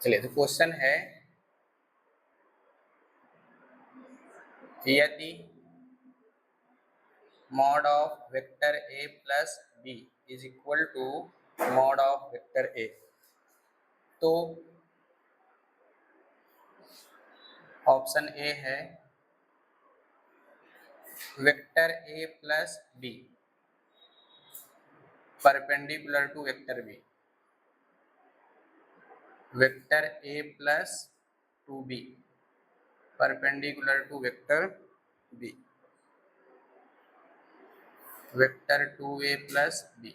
चलिए, तो क्वेश्चन है, यदि mod of vector a plus b is equal to mod of vector a, तो ऑप्शन ए है vector a plus b perpendicular to vector b, vector a plus 2b perpendicular to vector b, vector 2a plus b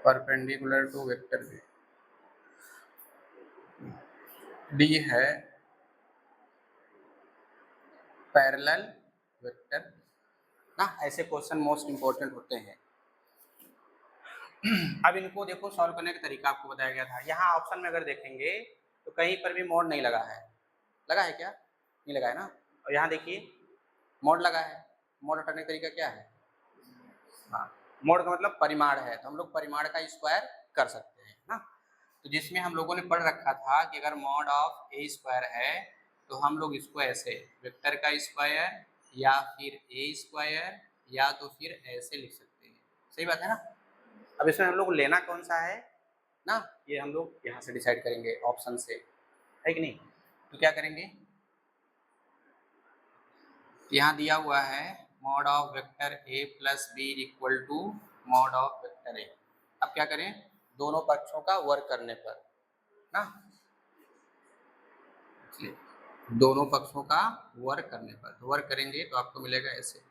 perpendicular to vector b, d है parallel vector ना। ऐसे question most important होते हैं। अब इनको देखो, solve करने का तरीका आपको बताया गया था। यहाँ ऑप्शन में अगर देखेंगे तो कहीं पर भी मोड नहीं लगा है। लगा है क्या? नहीं लगा है ना। और यहाँ देखिए मोड लगा है। मोड हटाने का तरीका क्या है? हाँ, मोड का मतलब परिमाण है, तो हम लोग परिमाण का स्क्वायर कर सकते हैं ना। तो जिसमें हम लोगों ने पढ़ रखा था कि अगर मॉड ऑफ ए स्क्वायर है तो हम लोग इसको ऐसे वेक्टर का स्क्वायर या फिर ए स्क्वायर या तो फिर ऐसे लिख सकते हैं। सही बात है ना। अब इसमें हम लोग लेना कौन सा है ना, ये हम लोग यहाँ से डिसाइड करेंगे ऑप्शन से, है कि नहीं। तो क्या करेंगे, यहाँ दिया हुआ है mod of vector a plus B equal to mod of vector a। अब क्या करें, दोनों पक्षों का वर्क करने पर ना, दोनों पक्षों का वर्क करने पर, तो वर्क करेंगे तो आपको मिलेगा ऐसे।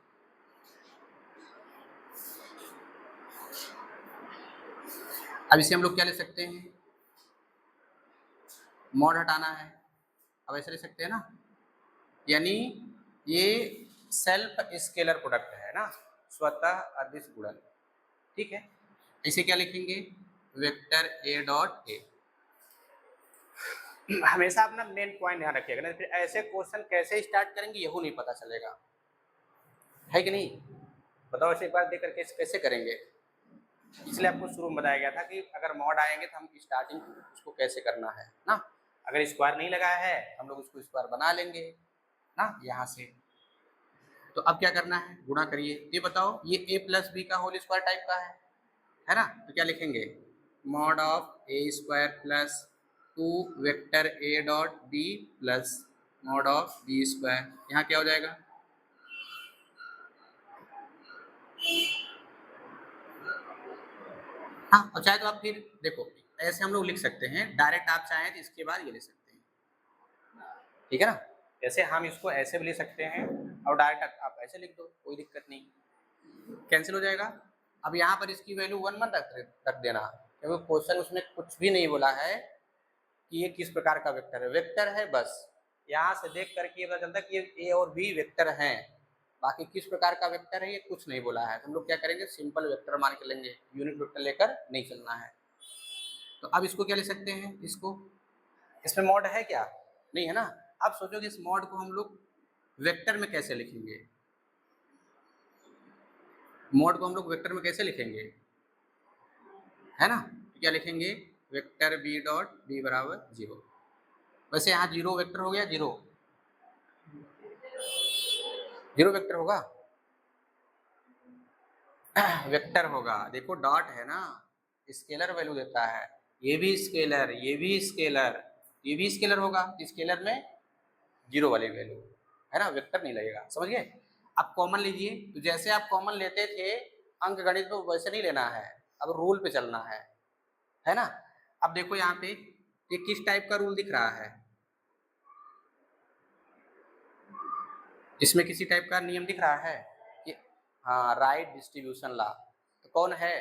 अब इसे हम लोग क्या ले सकते हैं, मॉड हटाना है, अब ऐसे ले सकते हैं ना। यानी ये सेल्फ स्केलर प्रोडक्ट है ना, स्वतः अदिश गुणन। ठीक है, इसे क्या लिखेंगे, वेक्टर a डॉट a। हमेशा अपना मेन पॉइंट ध्यान रखिएगा, नहीं फिर ऐसे क्वेश्चन कैसे स्टार्ट करेंगे यही नहीं पता चलेगा, है कि नहीं। बताओ, ऐसे एक बार देख करके कैसे करेंगे। इसलिए आपको शुरू में बताया गया था कि अगर मॉड आएंगे तो हम स्टार्टिंग उसको कैसे करना है ना। अगर स्क्वायर नहीं लगाया है हम लोग उसको स्क्वायर बना लेंगे ना यहाँ से। तो अब क्या करना है, गुणा करिए। ये बताओ, ये a प्लस बी का होल स्क्वायर टाइप का है ना। तो क्या लिखेंगे, mod of A square plus 2 vector a dot b plus mod of b square. यहाँ क्या हो जाएगा, हाँ। और चाहे तो आप फिर देखो ऐसे हम लोग लिख सकते हैं डायरेक्ट, आप चाहें तो इसके बाद ये ले सकते हैं, ठीक है ना। जैसे हम इसको ऐसे भी ले सकते हैं और डायरेक्ट आप ऐसे लिख दो, कोई दिक्कत नहीं, कैंसिल हो जाएगा। अब यहाँ पर इसकी वैल्यू 1 मत रख देना, क्योंकि क्वेश्चन उसमें कुछ भी नहीं बोला है कि ये किस प्रकार का वेक्टर है। वेक्टर है बस, यहाँ से देख करके ये पता चलता है कि ये ए और बी वेक्टर हैं, बाकी किस प्रकार का वेक्टर है ये कुछ नहीं बोला है। तो हम लोग क्या करेंगे, सिंपल वेक्टर मान के लेंगे, यूनिट वेक्टर लेकर नहीं चलना है। तो अब इसको क्या ले सकते हैं, इसको, इसमें मॉड है क्या, नहीं है ना। अब सोचो कि इस मॉड को हम लोग वेक्टर में कैसे लिखेंगे, मॉड को हम लोग वेक्टर में कैसे लिखेंगे, है ना। तो क्या लिखेंगे, वेक्टर b डॉट b बराबर 0। वैसे यहाँ 0 वेक्टर हो गया, 0 वेक्टर होगा, वेक्टर होगा। देखो डॉट है ना, स्केलर वैल्यू देता है, ये भी स्केलर, ये भी स्केलर, ये भी स्केलर होगा। स्केलर में 0 वाली वैल्यू है ना, वेक्टर नहीं लगेगा, समझ गए। आप कॉमन लीजिए, तो जैसे आप कॉमन लेते थे अंक गणित में वैसे नहीं लेना है, अब रूल पे चलना है ना। अब देखो यहाँ पे ये किस टाइप का रूल दिख रहा है, इसमें किसी टाइप का नियम दिख रहा है कि हाँ, राइट डिस्ट्रीब्यूशन लॉ। तो कौन है,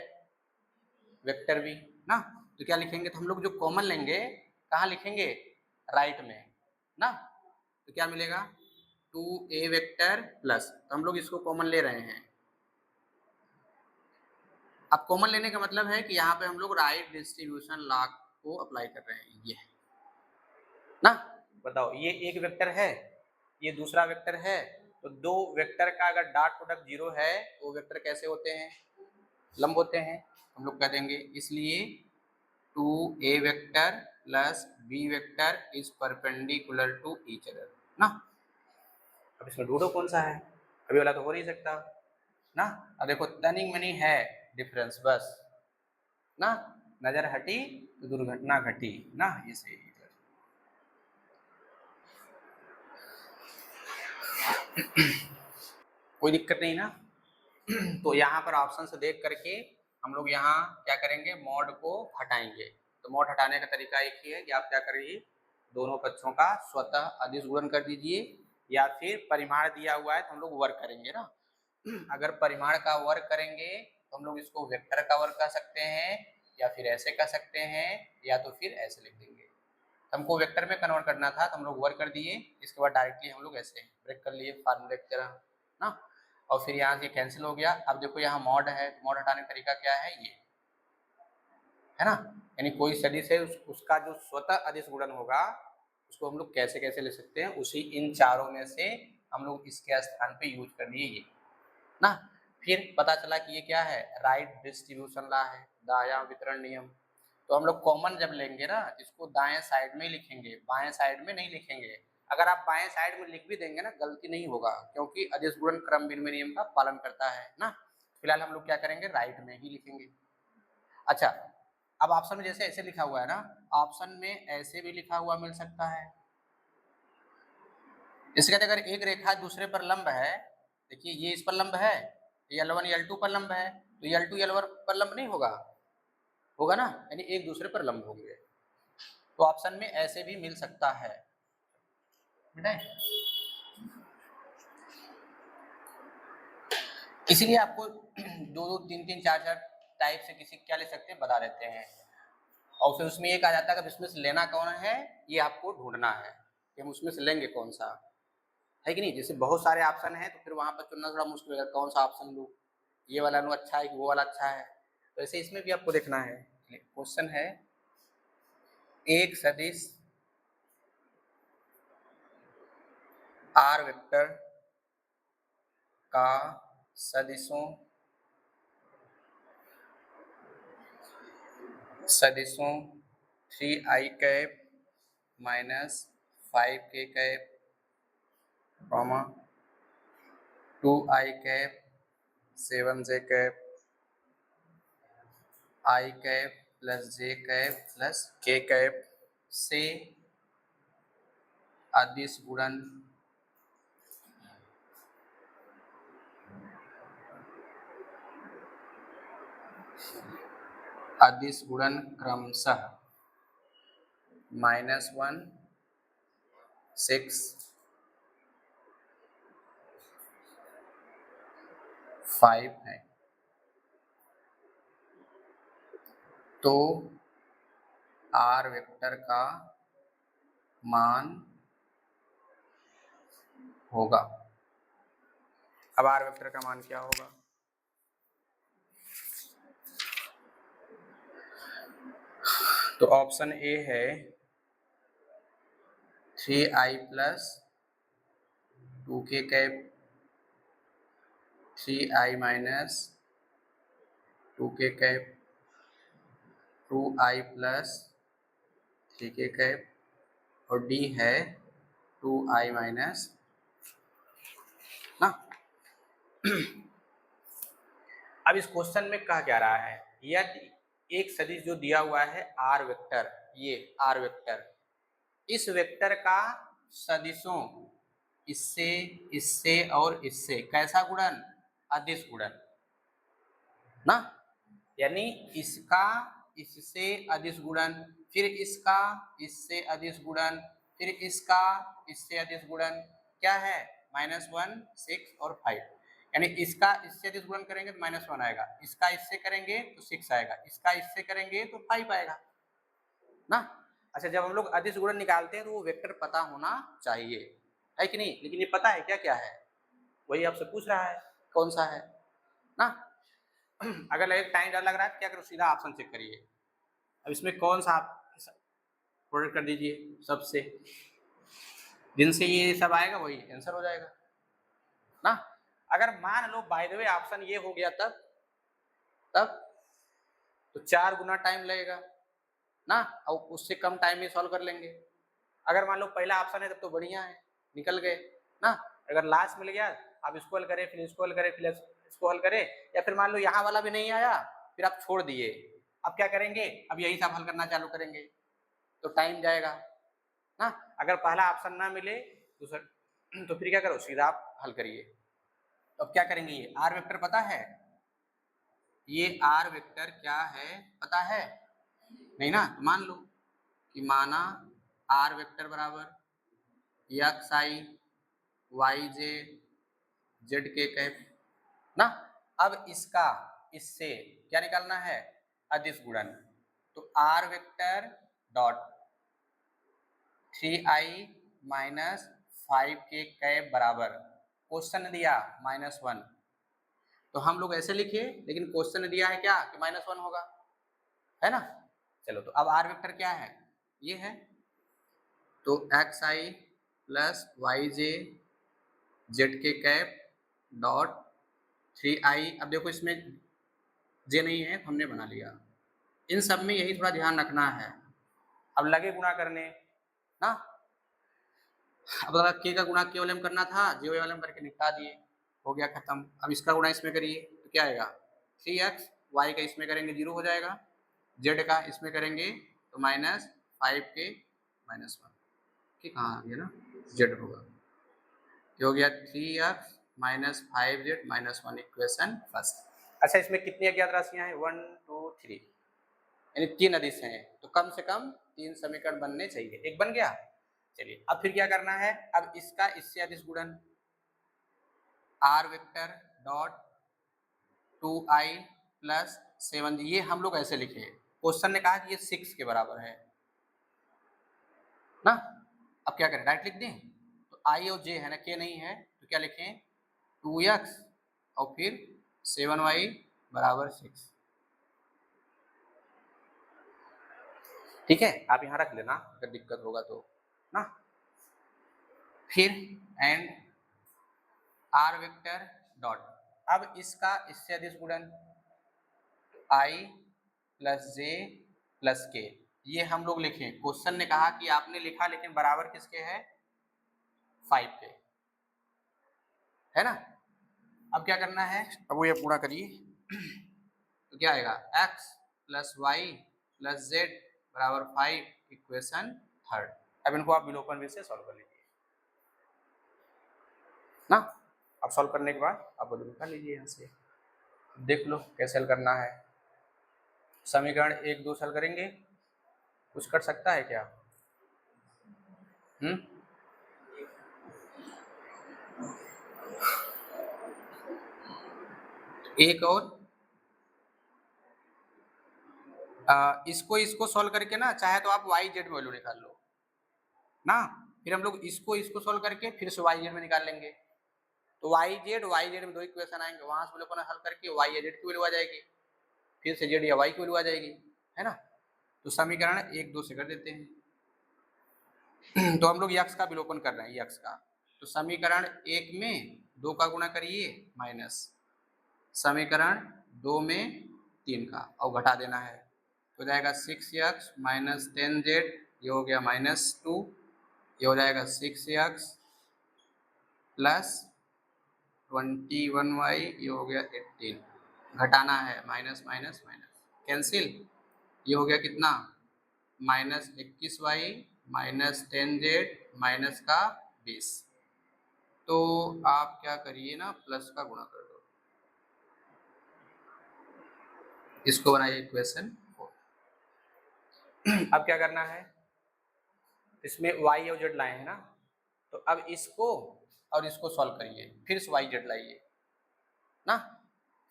वेक्टर भी ना। तो क्या लिखेंगे, तो हम लोग जो कॉमन लेंगे कहाँ लिखेंगे, राइट में ना। तो क्या मिलेगा, 2a वेक्टर प्लस, तो हम लोग इसको कॉमन ले रहे हैं। अब कॉमन लेने का मतलब है कि यहाँ पे हम लोग राइट डिस्ट्रीब्यूशन लॉ को अप्लाई कर रहे हैं, ये ना। बताओ, ये एक वेक्टर है, ये दूसरा वेक्टर है, तो दो वेक्टर का अगर डॉट प्रोडक्ट 0 है तो वेक्टर कैसे होते हैं, लंब होते हैं। हम लोग कह देंगे इसलिए 2a vector plus b vector is perpendicular to each other ना। अब इसमें ढूंढो कौन सा है, अभी वाला तो हो नहीं सकता ना। अब देखो तनिक मनी है डिफरेंस बस ना, नजर हटी तो दुर्घटना घटी ना, ये सही है। कोई दिक्कत नहीं ना। तो यहाँ पर ऑप्शन से देख करके हम लोग यहाँ क्या करेंगे, मॉड को हटाएंगे। तो मॉड हटाने का तरीका एक ही है कि आप क्या करिए, दोनों पक्षों का स्वतः अदिश गुणन कर दीजिए, या फिर परिमाण दिया हुआ है तो हम लोग वर्ग करेंगे ना। अगर परिमाण का वर्ग करेंगे तो हम लोग इसको वेक्टर का वर्ग कह सकते हैं, या फिर ऐसे कह सकते हैं, या तो फिर ऐसे लिख देंगे। हमको वेक्टर में कन्वर्ट करना था तो हम लोग वर्ग कर दिए, इसके बाद डायरेक्टली हम लोग ऐसे ब्रेक कर लिए फार्मूले की तरह ना, और फिर यहाँ से कैंसिल हो गया। अब देखो यहाँ मॉड है, मॉड हटाने का तरीका क्या है, ये है ना, यानी कोई सदिश है उसका जो स्वतः अदिश गुणन होगा उसको हम लोग कैसे कैसे ले सकते हैं, उसी इन चारों में से हम लोग इसके स्थान पे यूज कर दिए ये ना। फिर पता चला कि ये क्या है, राइट डिस्ट्रीब्यूशन लॉ है, दायां वितरण नियम। तो हम लोग कॉमन जब लेंगे ना, इसको दाएं साइड में लिखेंगे, बाएं साइड में नहीं लिखेंगे। अगर आप बाएं साइड में लिख भी देंगे ना, गलती नहीं होगा, क्योंकि अदिश गुणन क्रम विनिमय नियम का पालन करता है ना। फिलहाल हम लोग क्या करेंगे, राइट में ही लिखेंगे। अच्छा, अब ऑप्शन में जैसे ऐसे लिखा हुआ है ना, ऑप्शन में ऐसे भी लिखा हुआ मिल सकता है। इसके बाद अगर एक रेखा दूसरे पर लंब है, देखिए ये इस पर लंब है, L1 L2 पर लंब है, तो L2 L1 पर लंब नहीं होगा, होगा ना, यानी एक दूसरे पर लंब होंगे। तो ऑप्शन में ऐसे भी मिल सकता है, इसीलिए आपको दो दो तीन तीन चार चार टाइप से किसी क्या ले सकते हैं बता देते हैं, और फिर उसमें एक आ जाता है कि इसमें से लेना कौन है, ये आपको ढूंढना है कि हम उसमें से लेंगे कौन सा, है कि नहीं। जैसे बहुत सारे ऑप्शन है तो फिर वहां पर चुनना थोड़ा मुश्किल है, कौन सा ऑप्शन लूँ, ये वाला लूँ अच्छा है कि वो वाला अच्छा है। तो ऐसे इसमें भी आपको देखना है। क्वेश्चन है, एक सदिश आर वेक्टर का सदिशों सदिशों 3i cap minus 5k cap 2i cap 7j cap i cap plus j cap plus k cap से अदिश गुणन अदिश गुणन क्रमशः -1 6 5 है, तो आर वेक्टर का मान होगा। अब आर वेक्टर का मान क्या होगा, तो ऑप्शन ए है 3i plus 2k cap 3i minus 2k cap 2i plus 3k cap, और डी है 2i माइनस ना। अब इस क्वेश्चन में कहा क्या रहा है, यदि एक सदिश जो दिया हुआ है आर वेक्टर, ये आर वेक्टर, इस वेक्टर का सदिशों इससे इससे और इससे कैसा गुणन, अदिश गुणन ना, यानी इसका इससे अदिश गुणन, फिर इसका इससे अदिश गुणन, फिर इसका इससे अदिश गुणन, क्या है -1 6 और 5, यानी इसका इससे अदिश गुणन करेंगे तो -1 आएगा, इसका इससे करेंगे तो 6 आएगा, इसका इससे करेंगे तो 5 आएगा ना। अच्छा, जब हम लोग अदिश गुणन निकालते हैं तो वो वेक्टर पता होना चाहिए, है कि नहीं, लेकिन ये पता है क्या क्या है, वही आपसे पूछ रहा है कौन सा है ना। अगर लगे टाइम ज़्यादा लग रहा है क्या करो, सीधा ऑप्शन चेक करिए, अब इसमें कौन सा आप प्रोडक्ट कर दीजिए सबसे, जिनसे ये सब आएगा वही आंसर हो जाएगा ना। अगर मान लो बाय द वे ऑप्शन ये हो गया तब तो 4 गुना टाइम लगेगा ना, और उससे कम टाइम में सॉल्व कर लेंगे। अगर मान लो पहला ऑप्शन है तब तो बढ़िया है, निकल गए ना। अगर लास्ट मिल गया, आप इसको हल करें, फिर इसको हल करें, फिर इसको हल करें, या फिर मान लो यहाँ वाला भी नहीं आया, फिर आप छोड़ दिए, अब क्या करेंगे, अब यही सब हल करना चालू करेंगे, तो टाइम जाएगा ना। अगर पहला ऑप्शन ना मिले दूसरा, तो फिर क्या करो, सीधा आप हल करिए। तो अब क्या करेंगे, ये आर वेक्टर पता है, ये आर वेक्टर क्या है पता है नहीं ना। तो मान लो कि माना आर वेक्टर बराबर एक्स आई वाई जे जेड के कैप ना। अब इसका इससे क्या निकालना है, अदिश गुणन। तो are vector dot 3i minus 5 के कैप बराबर, क्वेश्चन दिया -1, तो हम लोग ऐसे लिखे, लेकिन क्वेश्चन दिया है क्या कि -1 होगा, है ना। चलो, तो अब आर वेक्टर क्या है, ये है, तो एक्स आई प्लस वाई जे जेड के कैप डॉट 3i। अब देखो इसमें जे नहीं है, हमने बना लिया। इन सब में यही थोड़ा ध्यान रखना है। अब लगे गुणा करने ना, अब अगर के का गुणा केवल करना था, जे वाले करके निपटा दिए, हो गया खत्म। अब इसका गुणा इसमें करिए तो क्या आएगा, 3x, वाई का इसमें करेंगे 0 हो जाएगा, जेड का इसमें करेंगे तो -5 के -1, ठीक, हाँ आ गया ना, जेड होगा, हो गया 3x minus 5z -1, equation first. अच्छा, इसमें कितनी अज्ञात राशियां हैं, 1 2 3, यानी 3 अदिश हैं, तो कम से कम 3 समीकरण बनने चाहिए। एक बन गया। चलिए, अब फिर क्या करना है, अब इसका इससे अदिश गुणन, are vector dot 2i plus 7, ये हम लोग ऐसे लिखे, क्वेश्चन ने कहा कि ये 6 के बराबर है ना। अब क्या करें, राइट लिख दें, तो i और j है ना, k नहीं है, तो क्या लिखें, 2x और फिर 7y बराबर 6, ठीक है। आप यहाँ रख लेना अगर दिक्कत होगा तो ना। फिर एंड आर वेक्टर डॉट, अब इसका इससे अदिश गुणन, आई प्लस जे प्लस के, ये हम लोग लिखें, क्वेश्चन ने कहा कि आपने लिखा, लेकिन बराबर किसके है, 5 के, है ना। अब क्या करना है, अब वो ये पूरा करिए, तो क्या आएगा, x plus Y plus Z बराबर 5, इक्वेशन थर्ड। अब इनको आप विलोपन विधि से सॉल्व कर लीजिए ना। अब सॉल्व करने के बाद आप वैल्यू निकाल लीजिए, यहाँ से देख लो कैसे हल करना है। समीकरण 1 2 हल करेंगे, कुछ कर सकता है क्या, एक और इसको इसको सॉल्व करके ना, चाहे तो आप वाई जेड में वैल्यू निकाल लो ना, फिर हम लोग इसको इसको सॉल्व करके फिर से वाई जेड में निकाल लेंगे, तो वाई जेड में 2 इक्वेशन आएंगे, वहां से लोगों ने हल करके वाई या जेड की वैल्यू आ जाएगी, फिर से जेड या वाई की वैल्यू आ जाएगी, है ना। तो समीकरण 1 2 से कर देते हैं। तो हम लोग यक्स का विलोपन कर रहे हैं, यक्स का, तो समीकरण 1 में 2 का गुणा करिए माइनस, समीकरण 2 में 3 का, और घटा देना है, हो जाएगा 6x माइनस 10z, ये हो गया -2, ये हो जाएगा 6x प्लस 21y, ये हो गया 18, घटाना है, माइनस माइनस माइनस कैंसिल, ये हो गया कितना, -21y माइनस 10z माइनस का 20, तो आप क्या करिए ना, प्लस का गुणा कर दो, इसको बनाइए इक्वेशन 4। अब क्या करना है, इसमें y और z लाए हैं ना, तो अब इसको और इसको सॉल्व करिए, फिर से y z लाइए ना,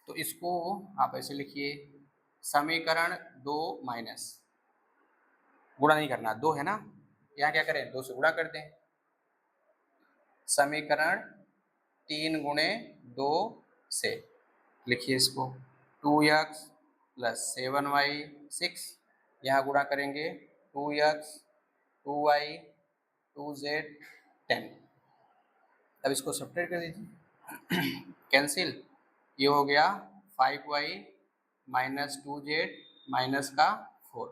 तो इसको आप ऐसे लिखिए, समीकरण 2 माइनस, गुणा नहीं करना, 2 है ना, यहाँ क्या करें, 2 से गुणा कर दें, समीकरण 3 गुणे 2 से लिखिए इसको, 2x प्लस 7y 6, यहाँ गुणा करेंगे 2x 2y 2z 10, अब इसको सब्ट्रैक्ट कर दीजिए कैंसिल, ये हो गया 5y माइनस 2z माइनस का 4,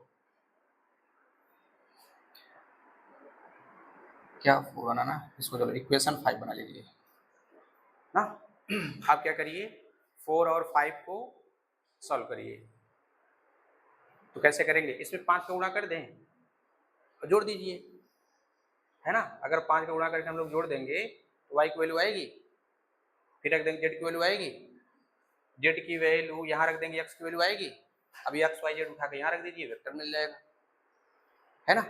क्या 4 बनाना, इसको चलो इक्वेशन 5 बना लीजिए ना। आप क्या करिए, 4 और 5 को सॉल्व करिए। तो कैसे करेंगे, इसमें 5 का गुणा कर दें और जोड़ दीजिए, है ना। अगर 5 का गुणा करके हम लोग जोड़ देंगे तो y की वैल्यू आएगी, फिर रख देंगे z की वैल्यू आएगी, z की वैल्यू यहाँ रख देंगे, x की वैल्यू आएगी। अभी x y z उठा के यहाँ रख दीजिए, वेक्टर मिल जाएगा, है ना।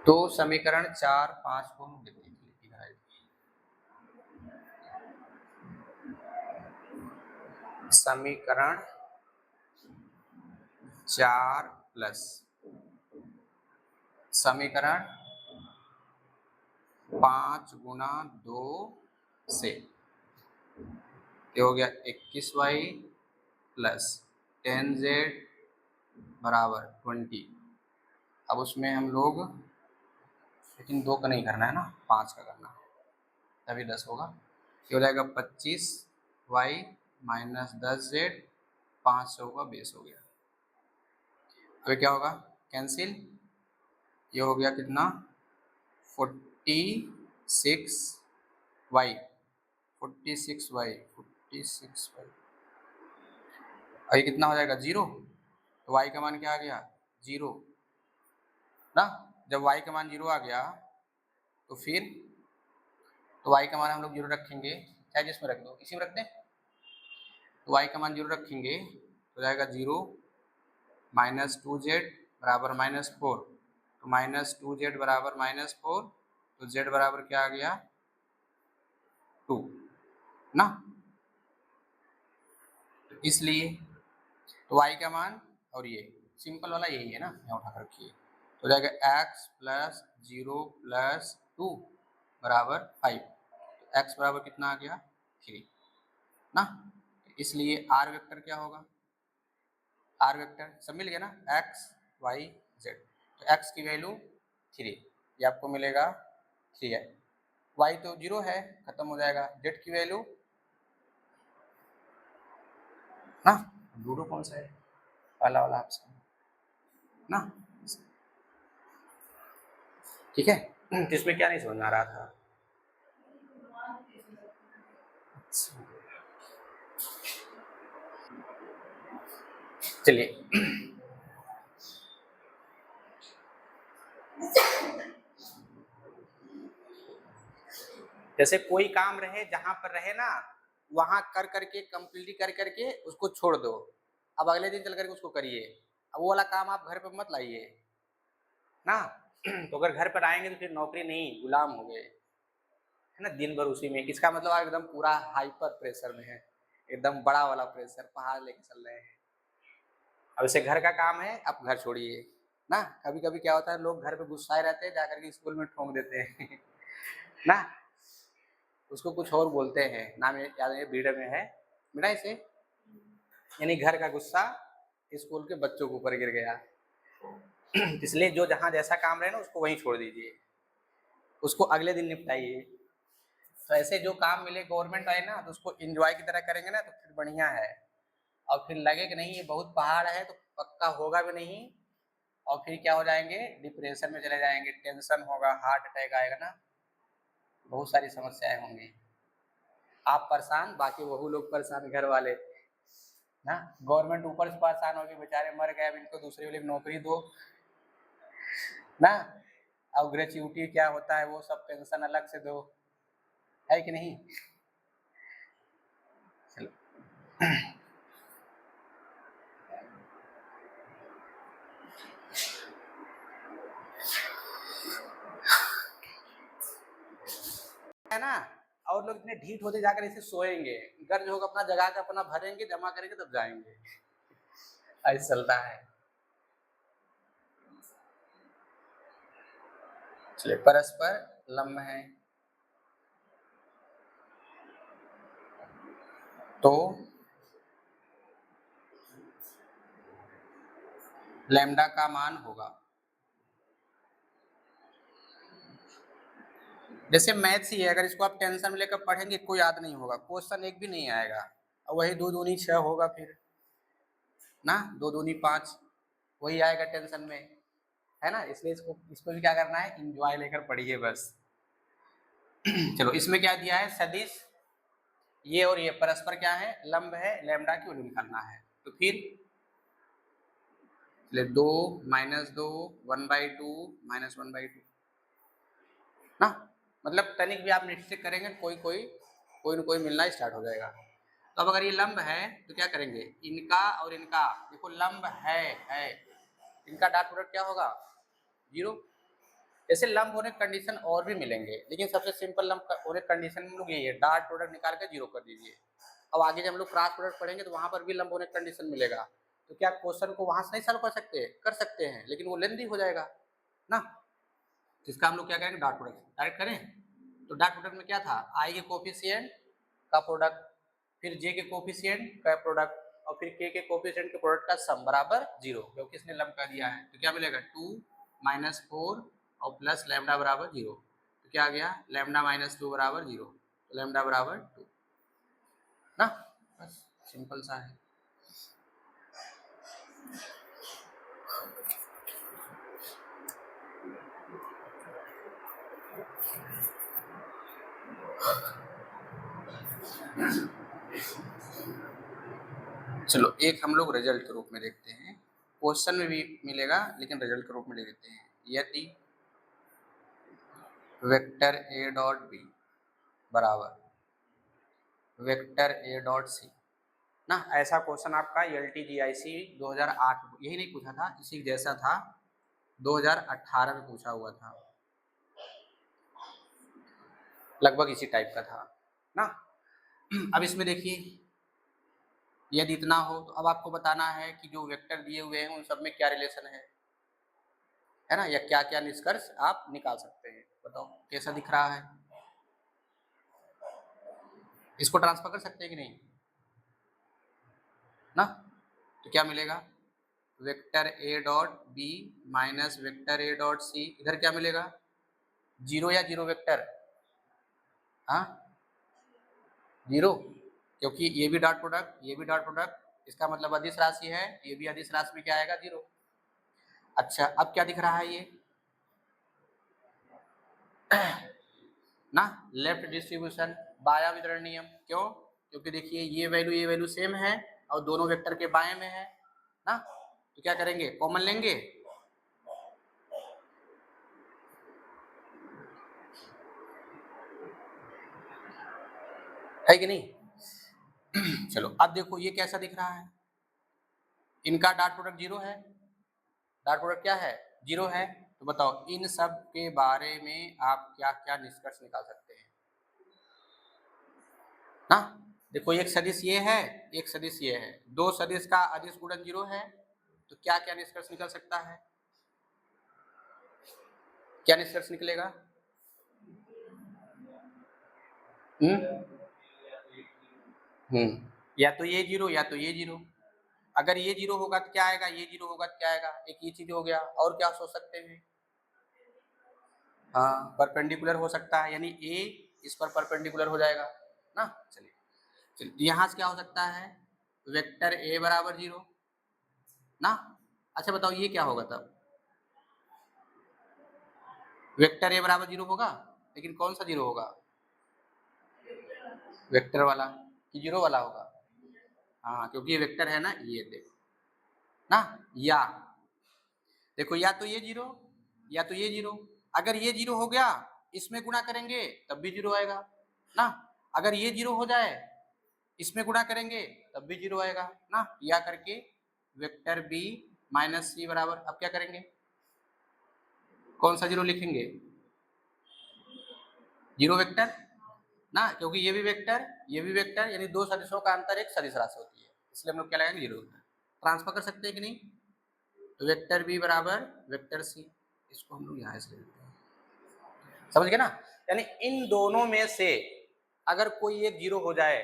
तो समीकरण 4, 5 को हम लिख दीजिए, समीकरण 4 प्लस समीकरण 5 गुना 2 से ये हो गया 21y प्लस 10z बराबर 20। अब उसमें हम लोग, लेकिन 2 का नहीं करना है ना, 5 का करना है, तभी 10 होगा। ये हो जाएगा 25y माइनस 10z, 5 से होगा 20 हो गया। अभी क्या होगा, कैंसिल, ये हो गया कितना 46y, 46y, 46y, अभी कितना हो जाएगा 0, तो y का मान क्या आ गया 0 ना। जब y का मान 0 आ गया तो फिर तो y का मान हम लोग 0 रखेंगे, चाहे जिसमें रख दो, इसी में रखते हैं। तो y का मान 0 रखेंगे तो जाएगा 0 माइनस 2z बराबर -4, तो -2z बराबर -4, तो z बराबर क्या आ गया 2 ना। तो इसलिए तो y का मान, और ये सिंपल वाला यही है ना, यहाँ उठा कर रखिए, तो जाएगा x प्लस 0 प्लस 2 बराबर 5, तो x बराबर कितना आ गया 3 ना। इसलिए r वेक्टर क्या होगा, r वेक्टर सब मिल गया ना, x y z, तो x की वैल्यू 3, ये आपको मिलेगा 3 है, y तो 0 है, खत्म हो जाएगा, z की वैल्यू ना, लूडो कौन सा है, पहला वाला ऑप्शन ना, ठीक है। तो इसमें क्या नहीं समझ आ रहा था, चलिए जैसे कोई काम रहे, जहां पर रहे ना, वहां कर करके कंप्लीट कर करके उसको छोड़ दो, अब अगले दिन चल करके उसको करिए। अब वो वाला काम आप घर पे मत लाइए ना। तो अगर घर पर आएंगे तो फिर नौकरी नहीं, गुलाम हो गए, है ना, दिन भर उसी में। इसका मतलब आप एकदम पूरा हाइपर प्रेशर में है, एकदम बड़ा वाला प्रेशर, पहाड़ लेके चल रहे हैं। अब इसे घर का काम है, आप घर छोड़िए ना। कभी कभी क्या होता है, लोग घर पे गुस्साए रहते हैं, जाकर के स्कूल में ठोक देते हैं ना, उसको कुछ और बोलते हैं, नाम याद नहीं, बीड़े में है बेटा इसे, यानी घर का गुस्सा स्कूल के बच्चों के ऊपर गिर गया। इसलिए जो जहाँ जैसा काम रहे ना, उसको वहीं छोड़ दीजिए, उसको अगले दिन निपटाइए। तो ऐसे जो काम मिले गवर्नमेंट आए ना, तो उसको एंजॉय की तरह करेंगे ना, तो फिर बढ़िया है। और फिर लगे कि नहीं ये बहुत पहाड़ है, तो पक्का होगा भी नहीं, और फिर क्या हो जाएंगे, डिप्रेशन में चले जाएंगे, टेंशन होगा, हार्ट अटैक आएगा ना, बहुत सारी समस्याएं होंगी। आप परेशान, बाकी वही लोग परेशान, घर वाले ना। गवर्नमेंट ऊपर से परेशान हो गए, बेचारे मर गए, अब इनको दूसरी वाली नौकरी दो ना। अब ग्रेच्युटी क्या होता है, वो सब पेंशन अलग से दो, है कि नहीं। चलो है ना। और लोग इतने ढीठ होते जाकर इसे सोएंगे, गर्ज होगा अपना जगह का, अपना भरेंगे, जमा करेंगे, तब जाएंगे, ऐसा चलता है। चलिए, परस्पर लम्ब है तो लैम्डा का मान होगा जैसे मैथ्स ही है, अगर इसको आप टेंशन में लेकर पढ़ेंगे कोई याद नहीं होगा, क्वेश्चन एक भी नहीं आएगा, और वही 2 दूनी 6 होगा फिर ना, 2 दूनी 5 वही आएगा टेंशन में, है ना। इसलिए इसको भी क्या करना है, इंजॉय लेकर पढ़िए बस। चलो इसमें क्या दिया है, सदिश ये और ये परस्पर क्या है, लंब है, लैम्डा की वैल्यू निकालना है। तो फिर 2 - 2 1/2 - 1/2 ना, मतलब तनिक भी आप निश्चित करेंगे कोई न कोई मिलना स्टार्ट हो जाएगा। तो अब अगर ये लंब है तो क्या करेंगे, इनका और इनका, देखो लंब है इनका डॉट प्रोडक्ट क्या होगा, 0। ऐसे लंब होने कंडीशन और भी मिलेंगे, लेकिन सबसे सिंपल लंब होने कंडीशन में लोग यही है, डॉट प्रोडक्ट निकाल के 0 कर दीजिए। अब आगे जब हम लोग क्रॉस प्रोडक्ट पढ़ेंगे तो वहां पर भी लंब होने कंडीशन मिलेगा, तो क्या क्वेश्चन को वहां से नहीं सॉल्व कर सकते हैं, लेकिन वो लेंथी हो जाएगा ना। तो इसका हम लोग क्या करेंगे, डॉट प्रोडक्ट डायरेक्ट करें। तो डॉट प्रोडक्ट में क्या था, आई के कोफिशिएंट का प्रोडक्ट, फिर जे के कोफिशिएंट का प्रोडक्ट, और फिर के कोफिशिएंट के प्रोडक्ट का सम बराबर 0, क्योंकि इसने लंब का दिया है। तो क्या मिलेगा, 2 - 4 और प्लस लैम्डा बराबर 0। तो क्या आ गया, लैम्डा -2 बराबर 0, तो लैम्डा बराबर 2 ना, बस सिंपल सा है। चलो एक हम लोग रिजल्ट के रूप में देखते हैं, क्वेश्चन में भी मिलेगा लेकिन रिजल्ट के रूप में ले लेते हैं। यदि वेक्टर ए डॉट बी बराबर वेक्टर ए डॉट सी ना, ऐसा क्वेश्चन आपका LTGIC 2008 यही नहीं पूछा था, इसी जैसा था 2018 में पूछा हुआ था, लगभग इसी टाइप का था ना। अब इसमें देखिए, यदि इतना हो तो अब आपको बताना है कि जो वेक्टर दिए हुए हैं उन सब में क्या रिलेशन है ना, या क्या क्या निष्कर्ष आप निकाल सकते हैं, बताओ कैसा दिख रहा है। इसको ट्रांसफर कर सकते हैं कि नहीं ना, तो क्या मिलेगा, vector A dot B minus vector A dot C, इधर क्या मिलेगा, 0 या 0 वेक्टर, हाँ 0, क्योंकि ये भी डॉट प्रोडक्ट ये भी डॉट प्रोडक्ट, इसका मतलब अदिश राशि है, ये भी अदिश राशि में क्या आएगा, 0। अच्छा अब क्या दिख रहा है ये ना, लेफ्ट डिस्ट्रीब्यूशन, बाया वितरण नियम, क्यों, क्योंकि देखिए ये वैल्यू सेम है और दोनों वेक्टर के बाएं में है ना, तो क्या करेंगे, कॉमन लेंगे, है कि नहीं। चलो अब देखो ये कैसा दिख रहा है, इनका डॉट प्रोडक्ट 0 है, डॉट प्रोडक्ट क्या है, 0 है। तो बताओ इन सब के बारे में आप क्या क्या निष्कर्ष निकाल सकते हैं ना। देखो एक सदिश ये है, एक सदिश ये है, दो सदिश का अदिश गुणन 0 है, तो क्या क्या निष्कर्ष निकल सकता है, क्या निष्कर्ष निकलेगा, या तो ये 0 या तो ये 0, अगर ये 0 होगा तो क्या आएगा, ये 0 होगा तो क्या आएगा, एक ये चीज हो गया, और क्या सोच सकते हैं, हाँ परपेंडिकुलर हो सकता है, यानी ए इस पर परपेंडिकुलर हो जाएगा ना। चलिए यहाँ से क्या हो सकता है, वेक्टर ए बराबर 0 ना। अच्छा बताओ ये क्या होगा तब, वेक्टर ए बराबर 0 होगा, लेकिन कौन सा 0 होगा, वेक्टर वाला कि 0 वाला होगा, हाँ क्योंकि ये वेक्टर है ना, ये देखो ना, या देखो या तो ये 0 या तो ये 0, अगर ये 0 हो गया इसमें गुणा करेंगे तब भी 0 आएगा ना, अगर ये 0 हो जाए इसमें गुणा करेंगे तब भी 0 आएगा ना, या करके वेक्टर बी माइनस सी बराबर, अब क्या करेंगे, कौन सा 0 लिखेंगे, 0 वेक्टर ना, क्योंकि ये भी वेक्टर यानी दो सदिशों का अंतर एक सदिश राशि होती है, इसलिए हम लोग क्या लगाएंगे, 0 वेक्टर, ट्रांसफर कर सकते हैं कि नहीं, तो वेक्टर बी बराबर वेक्टर सी, इसको हम लोग यहाँ से ले लेते हैं, समझ गए ना। यानी इन दोनों में से अगर कोई एक 0 हो जाए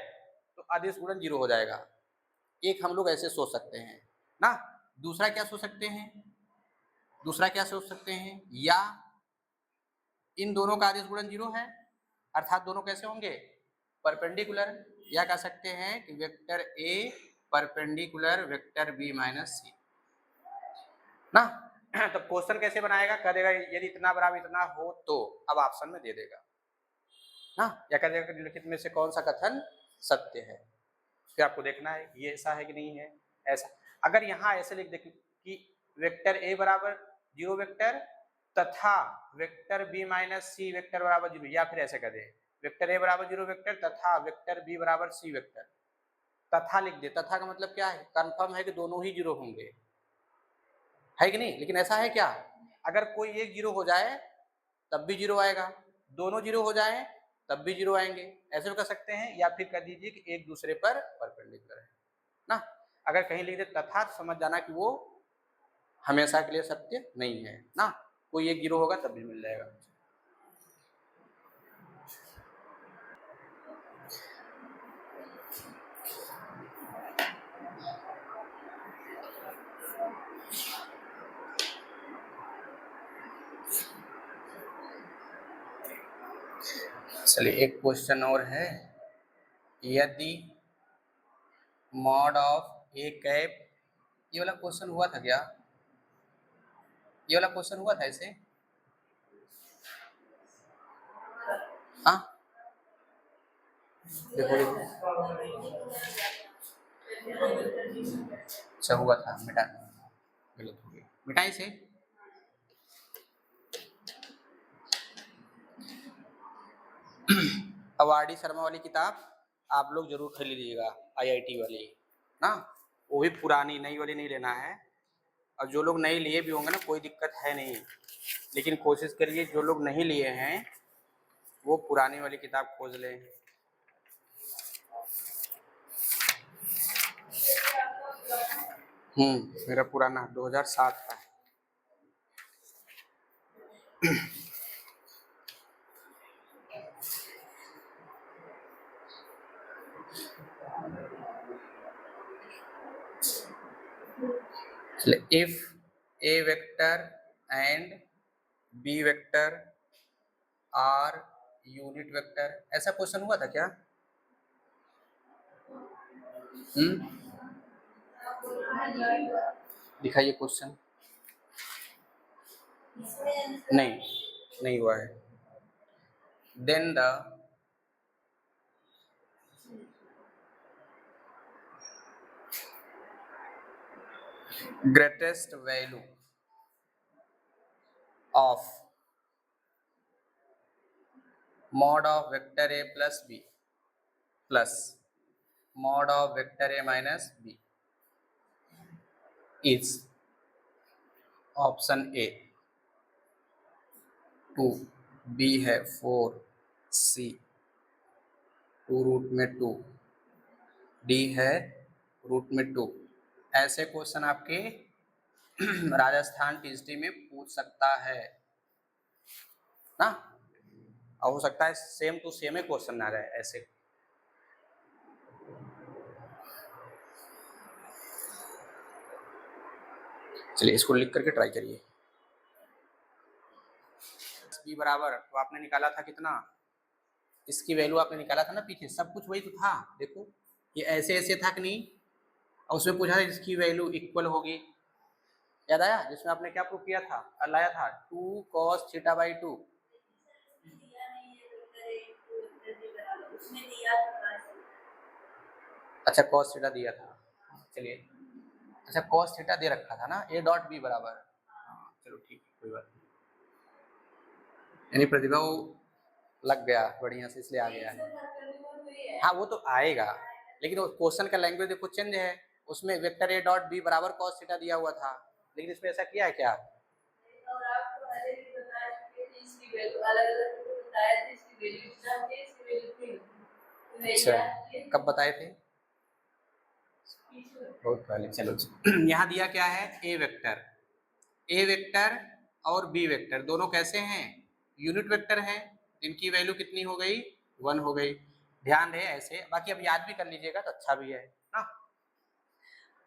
तो अदिश गुणन 0 हो जाएगा, एक हम लोग ऐसे सोच सकते हैं ना। दूसरा क्या सोच सकते हैं, दूसरा क्या सोच सकते हैं, या इन दोनों का आदेश गुणन 0 है, अर्थात दोनों कैसे होंगे, परपेंडिकुलर, या कह सकते हैं कि vector A perpendicular vector B minus C ना। तो क्वेश्चन कैसे बनाएगा, कह देगा यदि इतना बराबर इतना हो तो, अब ऑप्शन में दे देगा ना, या कह देगा निम्नलिखित में से कौन सा कथन सत्य है, फिर आपको देखना है ये ऐसा है कि नहीं है ऐसा। अगर यहाँ ऐसे लिख दे कि वेक्टर ए बराबर 0 वेक्टर तथा vector B minus C vector बराबर 0, या फिर ऐसे कर दे वेक्टर ए बराबर 0 वेक्टर तथा वेक्टर बी बराबर सी वेक्टर, तथा लिख दे। तथा का मतलब क्या है, कंफर्म है कि दोनों ही 0 होंगे, है कि नहीं। लेकिन ऐसा है क्या, अगर कोई एक 0 हो जाए तब भी 0 आएगा, दोनों 0 हो जाए तब भी 0 आएंगे, ऐसे भी कर सकते हैं। या फिर कर दीजिए कि एक दूसरे पर परपेंडिकुलर है ना। अगर कहीं लिख दे तथा तो समझ जाना कि वो हमेशा के लिए सत्य नहीं है ना, कोई एक 0 होगा तब भी मिल जाएगा। चलिए एक क्वेश्चन और है, यदि मॉड ऑफ ए कैप, ये वाला क्वेश्चन हुआ था क्या, ये वाला क्वेश्चन हुआ था ऐसे, हाँ देखो देखो, अच्छा हुआ था, मिटा, गलत हो गया, मिटाई से। अवार्डी शर्मा वाली किताब आप लोग जरूर खरीद लीजिएगा, IIT वाली ना, वो भी पुरानी, नई वाली नहीं लेना है। और जो लोग नहीं लिए भी होंगे ना, कोई दिक्कत है नहीं, लेकिन कोशिश करिए जो लोग नहीं लिए हैं वो पुरानी वाली किताब खोज लें। मेरा पुराना 2007 का है। If A vector and B vector are unit vector, ऐसा क्वेश्चन हुआ था क्या? दिखाइए क्वेश्चन। नहीं, नहीं हुआ है। Then the greatest value of mod of vector a plus b plus mod of vector a minus b is option A 2, B है 4, सी 2√2, डी है √2। ऐसे क्वेश्चन आपके राजस्थान टीएसटी में पूछ सकता है ना, और हो सकता है सेम टू सेम ही क्वेश्चन आ जाए ऐसे। चलिए इसको लिख करके ट्राई करिए। बी बराबर तो आपने निकाला था कितना, इसकी वैल्यू आपने निकाला था ना पीछे, सब कुछ वही तो था। देखो ये ऐसे ऐसे था कि नहीं, और उसमें पूछा था इसकी वैल्यू इक्वल होगी, याद आया, जिसमें आपने क्या प्रूफ किया था, लाया था 2 cos θ/2। अच्छा cos θ दिया था, चलिए अच्छा cos θ दे रखा था ना, a.b बराबर, हाँ चलो ठीक है कोई बात नहीं, यानी प्रतिभा लग गया बढ़िया से इसलिए आ गया है। हाँ वो तो आएगा, लेकिन क्वेश्चन का लैंग्वेज देखो चेंज है, उसमें वेक्टर a.b बराबर cos θ दिया हुआ था, लेकिन इसमें ऐसा किया है क्या? अच्छा कब बताए थे? बहुत पहले। चलो यहाँ दिया क्या है, ए वेक्टर और बी वेक्टर दोनों कैसे हैं, यूनिट वेक्टर हैं, इनकी वैल्यू कितनी हो गई, 1 हो गई। ध्यान रहे ऐसे, बाकी अब याद भी कर लीजिएगा तो अच्छा भी है ना।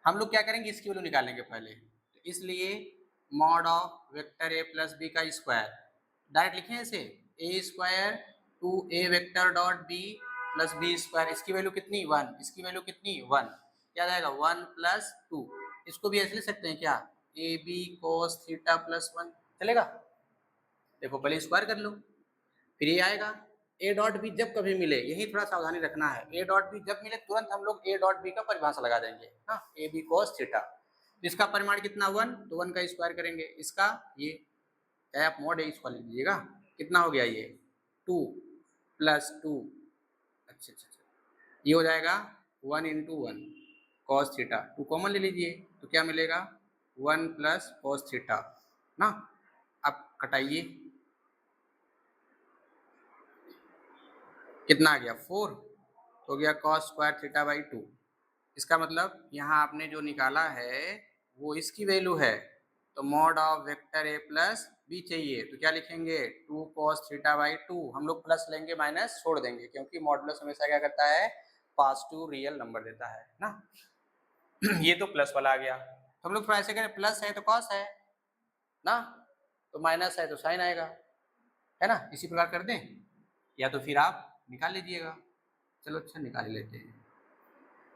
हम लोग क्या करेंगे, इसकी वैल्यू निकालेंगे पहले, तो इसलिए mod of vector A plus B का स्क्वायर डायरेक्ट लिखें ऐसे, A square two A vector dot B plus B square, इसकी वैल्यू कितनी 1, इसकी वैल्यू कितनी 1, क्या जाएगा 1 प्लस 2। इसको भी ऐसे लिख सकते हैं क्या, A B cos theta plus 1, चलेगा। देखो पहले स्क्वायर कर लो, फिर ये आएगा ए डॉट बी जब कभी मिले, यही थोड़ा सावधानी रखना है, ए डॉट बी जब मिले तुरंत हम लोग ए डॉट बी का परिभाषा लगा देंगे ना, ए बी कोस थीटा। इसका परिमाण कितना 1, तो 1 का स्क्वायर करेंगे, इसका ये आप मॉड ए स्क्वायर लिख लीजिएगा, कितना हो गया ये 2 प्लस 2, अच्छा अच्छा अच्छा, ये हो जाएगा 1 इंटू 1 कॉस थीटा, 2 कॉमन ले लीजिए तो क्या मिलेगा 1 प्लस कॉस थीटा ना। अब कटाइए, कितना आ गया 4, तो हो गया कॉस स्क्वायर थीटा बाई 2। इसका मतलब यहाँ आपने जो निकाला है वो इसकी वैल्यू है, तो mod of vector A plus B चाहिए, तो क्या लिखेंगे 2 cos थीटा बाई 2, हम लोग प्लस लेंगे माइनस छोड़ देंगे, क्योंकि मॉडुलस हमेशा क्या करता है पॉजिटिव रियल नंबर देता है ना। ये तो प्लस वाला आ गया, तो हम लोग थोड़ा ऐसे करें, प्लस है तो कॉस है ना, तो माइनस है तो साइन आएगा, है ना, इसी प्रकार कर दें, या तो फिर आप निकाल लीजिएगा। चलो अच्छा निकाल लेते हैं,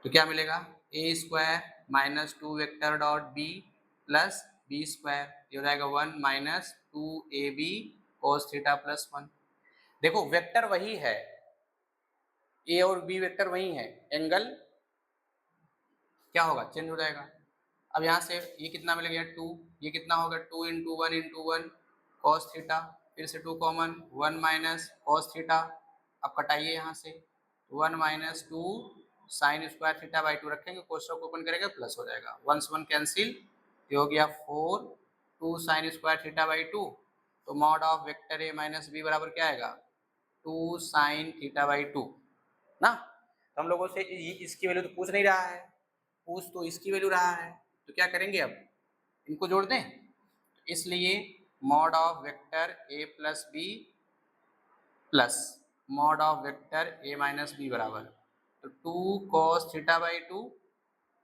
तो क्या मिलेगा A square minus 2 vector dot B plus B square, ये हो जाएगा 1 minus 2 A B cos theta plus 1। देखो वेक्टर वही है, ए और बी वेक्टर वही है, एंगल क्या होगा चेंज हो जाएगा। अब यहाँ से ये कितना मिलेगा 2, ये कितना होगा 2 इंटू 1 इंटू 1 कॉस थीटा, फिर से 2 कॉमन 1 माइनस कॉस थीटा, अब कटाइए यहाँ से 1 minus 2 sine square theta by 2 रखेंगे, कोष्टक ओपन करेंगे प्लस हो जाएगा, 1 से 1 कैंसिल, ये हो गया 4 2 साइन स्क्वायर थीटा बाई 2, तो mod of vector A minus B बराबर क्या आएगा 2 साइन थीटा बाई 2 ना। तो हम लोगों से इसकी वैल्यू तो पूछ नहीं रहा है, पूछ तो इसकी वैल्यू रहा है, तो क्या करेंगे अब इनको जोड़ दें, इसलिए mod of vector A plus B plus mod of vector A minus B बराबर, तो 2 cos theta by 2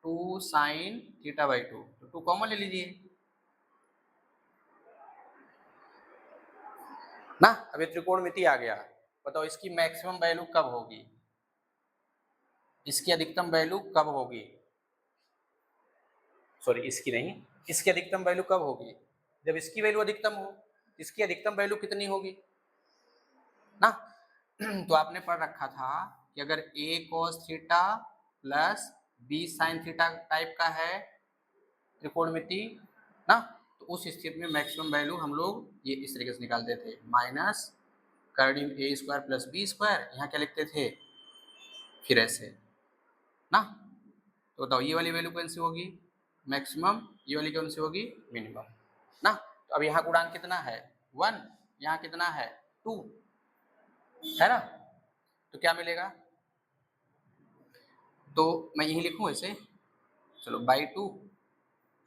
2 sine theta by 2, तो 2 कॉमन ले लीजिए ना। अब ये त्रिकोणमिति आ गया, बताओ इसकी मैक्सिमम वैल्यू कब होगी, इसकी अधिकतम वैल्यू कब होगी, सॉरी इसकी नहीं, इसकी अधिकतम वैल्यू कब होगी, जब इसकी वैल्यू अधिकतम हो, इसकी अधिकतम वैल्यू कितनी होगी ना। तो आपने पढ़ रखा था कि अगर a cos theta plus b sin theta type का है त्रिकोणमिति ना, तो उस स्थिति में मैक्सिमम वैल्यू हम लोग ये इस तरीके से निकालते थे, माइनस कर्डिंग a square plus B square, यहाँ क्या लिखते थे फिर ऐसे ना। तो बताओ ये वाली वैल्यू कौन सी होगी मैक्सिमम, ये वाली कौन सी होगी मिनिमम ना। तो अब यहाँ गुणांक कितना है 1, यहाँ कितना है 2, है ना, तो क्या मिलेगा, तो मैं यही लिखूँ ऐसे, चलो बाई 2,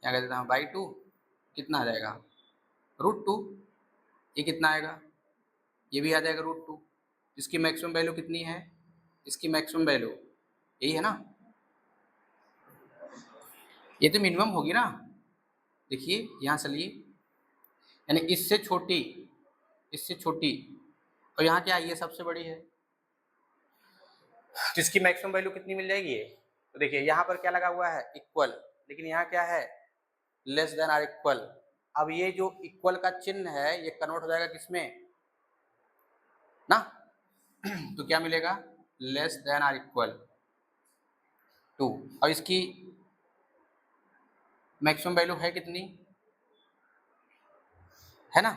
यहाँ कह देता हूँ बाई 2, कितना आ जाएगा √2, ये कितना आएगा, ये भी आ जाएगा √2, इसकी मैक्सिमम वैल्यू कितनी है, इसकी मैक्सिमम वैल्यू यही है ना, ये तो मिनिमम होगी ना, देखिए यहाँ चलिए, यानी इससे छोटी, इससे छोटी, और यहाँ क्या है ये सबसे बड़ी है, तो इसकी मैक्सिमम वैल्यू कितनी मिल जाएगी ये, तो देखिए यहाँ पर क्या लगा हुआ है इक्वल, लेकिन यहाँ क्या है लेस देन आर इक्वल। अब ये जो इक्वल का चिन्ह है ये कन्वर्ट हो जाएगा किसमें ना, तो क्या मिलेगा less than or equal to, और इसकी मैक्सिमम वैल्यू है कितनी, है ना,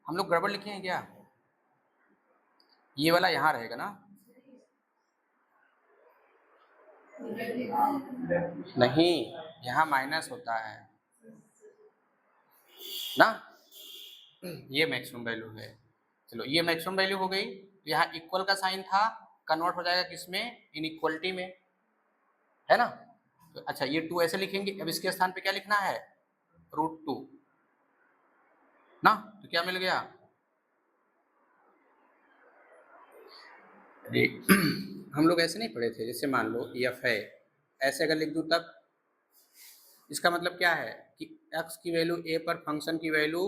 हम लोग गड़बड़ लिखे हैं क्या, ये वाला यहाँ रहेगा ना, नहीं यहाँ माइनस होता है ना, ये मैक्सिमम वैल्यू है। चलो ये मैक्सिमम वैल्यू हो गई, तो यहाँ इक्वल का साइन था कन्वर्ट हो जाएगा किसमें इनइक्वलिटी में, है ना। तो अच्छा ये 2 ऐसे लिखेंगे, अब इसके स्थान पे क्या लिखना है √2 ना, तो क्या मिल गया हम लोग ऐसे नहीं पढ़े थे, जैसे मान लो एफ है, ऐसे अगर लिख दूं तब इसका मतलब क्या है कि x की वैल्यू a पर फंक्शन की वैल्यू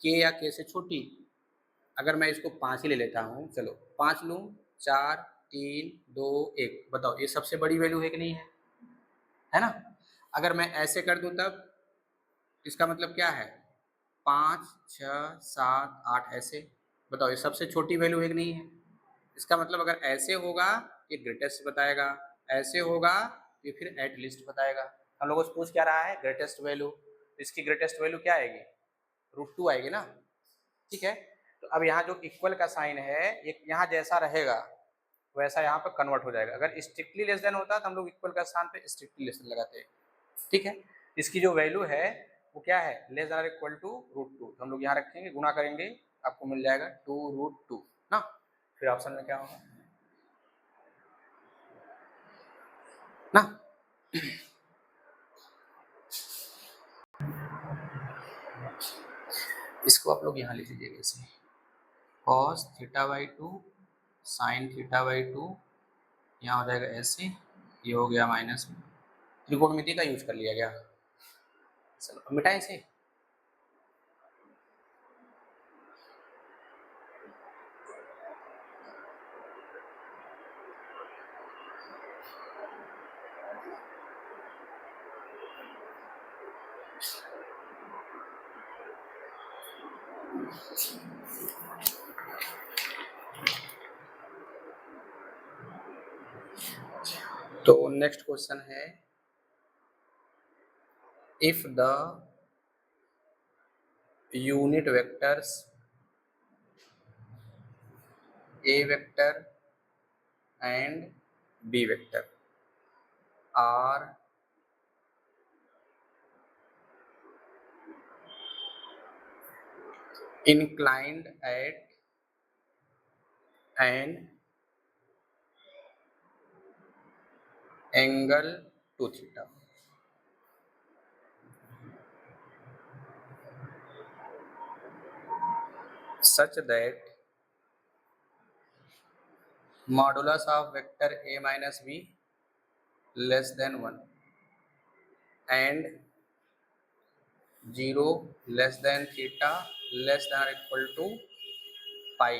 k या k से छोटी, अगर मैं इसको 5 ही ले लेता हूँ, चलो 5 लूँ, 4 3 2 1, बताओ ये सबसे बड़ी वैल्यू है कि नहीं है ना? अगर मैं ऐसे कर दूं तब इसका मतलब क्या है, 5 6 7 8 ऐसे, बताओ ये सबसे छोटी वैल्यू है कि नहीं है? इसका मतलब अगर ऐसे होगा ये ग्रेटेस्ट बताएगा, ऐसे होगा ये फिर एट लीस्ट बताएगा। हम लोगों से पूछ क्या रहा है, ग्रेटेस्ट वैल्यू। इसकी ग्रेटेस्ट वैल्यू क्या आएगी, √2 आएगी ना, ठीक है। तो अब यहाँ जो इक्वल का साइन है ये यहाँ जैसा रहेगा वैसा यहाँ पर कन्वर्ट हो जाएगा। अगर स्ट्रिक्टली लेस देन होता तो हम लोग इक्वल का स्थान पे स्ट्रिक्टली लेस देन लगाते हैं, ठीक है। इसकी जो वैल्यू है वो क्या है, लेस देन इक्वल टू √2, तो हम लोग यहाँ रखेंगे, गुणा करेंगे, आपको मिल जाएगा 2√2 ना। फिर ऑप्शन में क्या होगा ना, इसको आप लोग यहाँ लिख लीजिएगा ऐसे, cos θ/2 sin θ/2, यहाँ हो जाएगा ऐसे, ये हो गया माइनस, त्रिकोणमिति का यूज कर लिया गया। चलो मिटाएं इसे, तो नेक्स्ट क्वेश्चन है, if the unit vectors A vector and B vector are inclined at an angle to theta, such that modulus of vector A minus B less than 1 and 0 less than theta less than or equal to pi,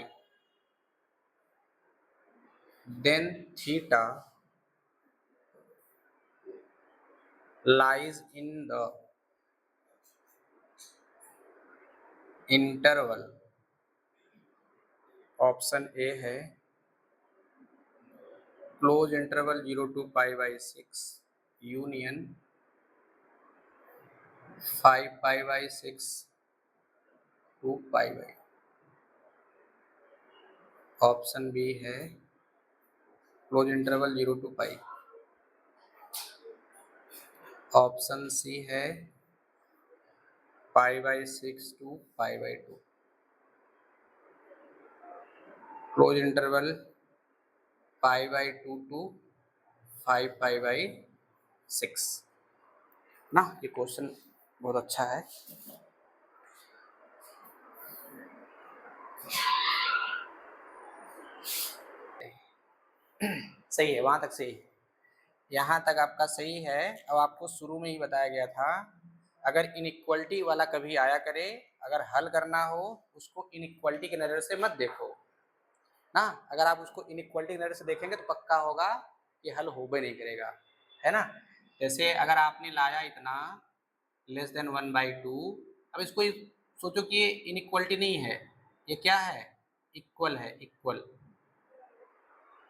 then theta lies in the interval, option A है close interval 0 to π/6 union 5 π/6 to π/, option B है close interval 0 to π, option C है π/6 to π/2, close interval π/2 to 5 π/6 ना। ये question बहुत अच्छा है, सही है, वहां तक सही है, यहाँ तक आपका सही है। अब आपको शुरू में ही बताया गया था अगर इनइक्वलिटी वाला कभी आया करे, अगर हल करना हो उसको इनइक्वलिटी की नज़र से मत देखो ना। अगर आप उसको इनइक्वलिटी की नज़र से देखेंगे तो पक्का होगा कि हल हो भी नहीं करेगा, है ना। जैसे अगर आपने लाया इतना लेस देन 1/2, अब इसको सोचो कि ये इनइक्वलिटी नहीं है, ये क्या है, इक्वल है, इक्वल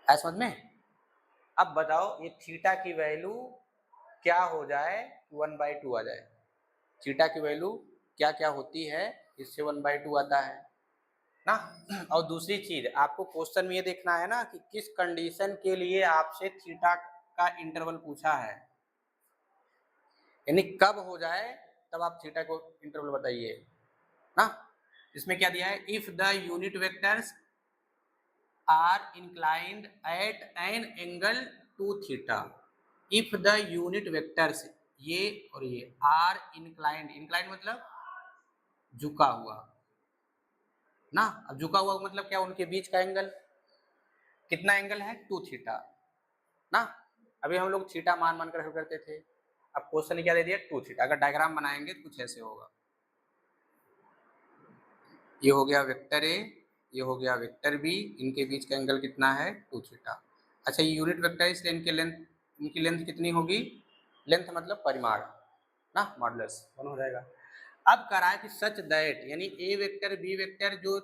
है, समझ में। अब बताओ ये थीटा की वैल्यू क्या हो जाए, 1/2 आ जाए, थीटा की वैल्यू क्या क्या होती है, इससे 1/2 आता है ना। और दूसरी चीज आपको क्वेश्चन में ये देखना है ना कि किस कंडीशन के लिए आपसे थीटा का इंटरवल पूछा है, यानी कब हो जाए तब आप थीटा को इंटरवल बताइए ना। इसमें क्या दिया है, if the unit vectors are inclined at an angle to theta, if the unit vectors, ये और ये आर इंक्लाइंड, इंक्लाइंड मतलब झुका हुआ ना। अब झुका हुआ मतलब क्या, उनके बीच का एंगल कितना एंगल है, 2 थीटा ना। अभी हम लोग थीटा मान मान कर हल करते थे, अब क्वेश्चन क्या दे दिया, 2 थीटा। अगर डायग्राम बनाएंगे तो कुछ ऐसे होगा, ये हो गया वेक्टर ए, ये हो गया वेक्टर बी, इनके बीच का एंगल कितना है 2 थीटा। अच्छा ये यूनिट वेक्टर इसलिए इनकी लेंथ कितनी होगी, लेंथ मतलब परिमाण ना, मॉडुलस 1 हो जाएगा। अब करा है कि सच दैट यानी ए वेक्टर बी वेक्टर जो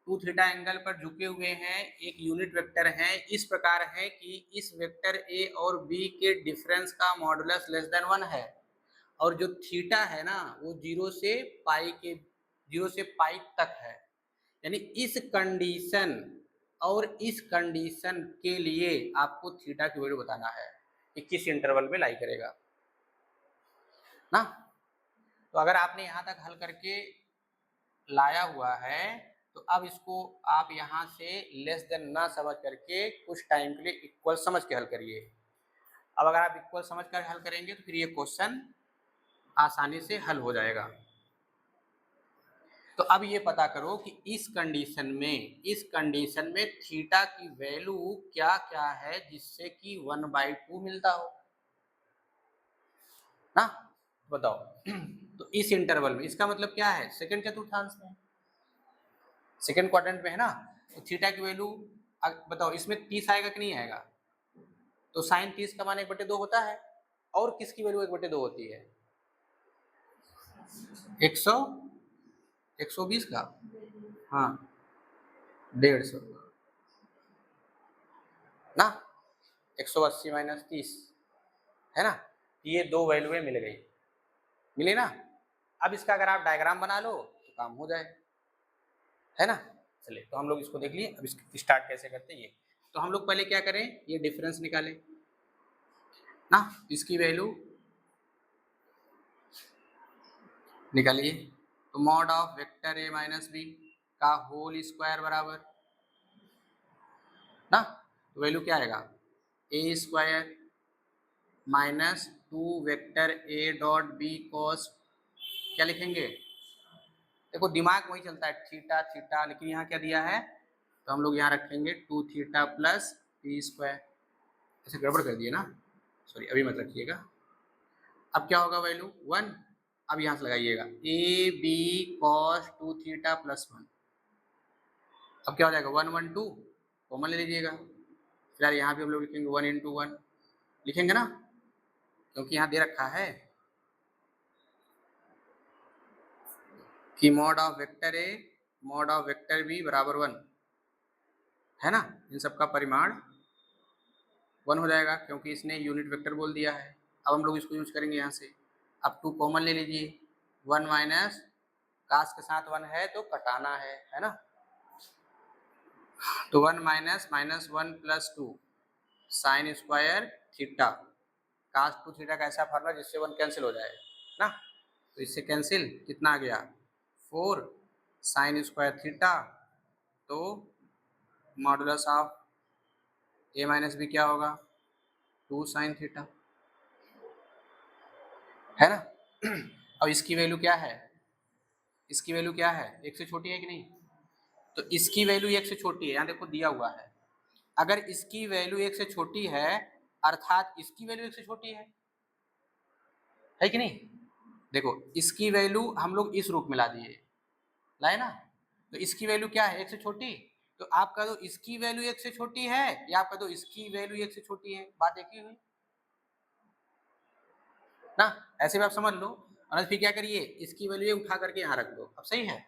2 थीटा एंगल पर झुके हुए हैं एक यूनिट वेक्टर हैं, इस प्रकार है कि इस वेक्टर ए और बी के डिफरेंस का मॉडुलस लेस देन 1 है, और जो थीटा है ना वो 0 से पाई तक है। यानी इस कंडीशन और इस कंडीशन के लिए आपको थीटा की वैल्यू बताना है कि किस इंटरवल में लाई करेगा ना। तो अगर आपने यहां तक हल करके लाया हुआ है तो अब इसको आप यहां से लेस देन ना समझ करके कुछ टाइम के लिए इक्वल समझ के हल करिए। अब अगर आप इक्वल समझ कर हल करेंगे तो फिर ये क्वेश्चन आसानी से हल हो जाएगा। तो अब ये पता करो कि इस कंडीशन में थीटा की वैल्यू क्या क्या है जिससे कि 1/2 मिलता हो ना, बताओ। तो इस इंटरवल में इसका मतलब क्या है, सेकंड चतुर्थांश में, सेकंड क्वाड्रेंट में है ना। तो थीटा की वैल्यू बताओ इसमें 30 आएगा कि नहीं आएगा, तो साइन 30 का मान 1/2 होता है, और किसकी वैल्यू 1/2 होती है 120 का, हाँ 150 ना, 180 माइनस 30 है ना, ये दो वैल्यूएं मिल गई, मिली ना। अब इसका अगर आप डायग्राम बना लो तो काम हो जाए, है ना। चलिए तो हम लोग इसको देख लिए, अब इसको स्टार्ट कैसे करते हैं ये। तो हम लोग पहले क्या करें, ये डिफरेंस निकालें ना, इसकी वैल्यू निकालिए। तो mod of vector A minus B का होल स्क्वायर बराबर ना, तो वैल्यू क्या आएगा A square minus 2 vector A dot B cos, क्या लिखेंगे, देखो दिमाग वही चलता है थीटा थीटा, लेकिन यहाँ क्या दिया है तो हम लोग यहाँ रखेंगे 2 थीटा प्लस बी स्क्वायर, ऐसे गड़बड़ कर दिए ना, सॉरी अभी मत रखिएगा। अब क्या होगा वैल्यू 1, अब यहाँ से लगाइएगा A B cos 2 theta plus 1, अब क्या हो जाएगा 1 1 2 कॉमन ले लीजिएगा, फिर यहाँ भी हम लोग लिखेंगे 1 into 1 लिखेंगे ना, क्योंकि यहाँ दे रखा है कि mod of vector A mod of vector B बराबर 1 है ना, इन सबका परिमाण 1 हो जाएगा क्योंकि इसने यूनिट वेक्टर बोल दिया है। अब हम लोग इसको यूज करेंगे यहाँ से, अब 2 कॉमन ले लीजिए, 1 माइनस कास के साथ 1 है तो कटाना है ना, तो 1 minus minus 1 plus 2 sine square theta, cos 2 theta का ऐसा फॉर्मूला जिससे 1 कैंसिल हो जाए ना, तो इससे कैंसिल कितना आ गया 4 साइन स्क्वायर थीटा, तो modulus of A minus B क्या होगा 2 साइन थीटा, है ना। अब इसकी वैल्यू क्या है, इसकी वैल्यू क्या है 1 से छोटी है कि नहीं, तो इसकी वैल्यू 1 से छोटी है, यहाँ देखो दिया हुआ है, अगर इसकी वैल्यू 1 से छोटी है अर्थात इसकी वैल्यू 1 से छोटी है कि नहीं। देखो इसकी वैल्यू हम लोग इस रूप में ला दिए, लाए ना, तो इसकी वैल्यू क्या है 1 से छोटी, तो आप कह दो इसकी वैल्यू 1 से छोटी है या आप कह दो इसकी वैल्यू 1 से छोटी है, बात एक ही हुई ना, ऐसे भी आप समझ लो। और फिर क्या करिए इसकी वैल्यू उठा करके यहाँ रख दो, अब सही है,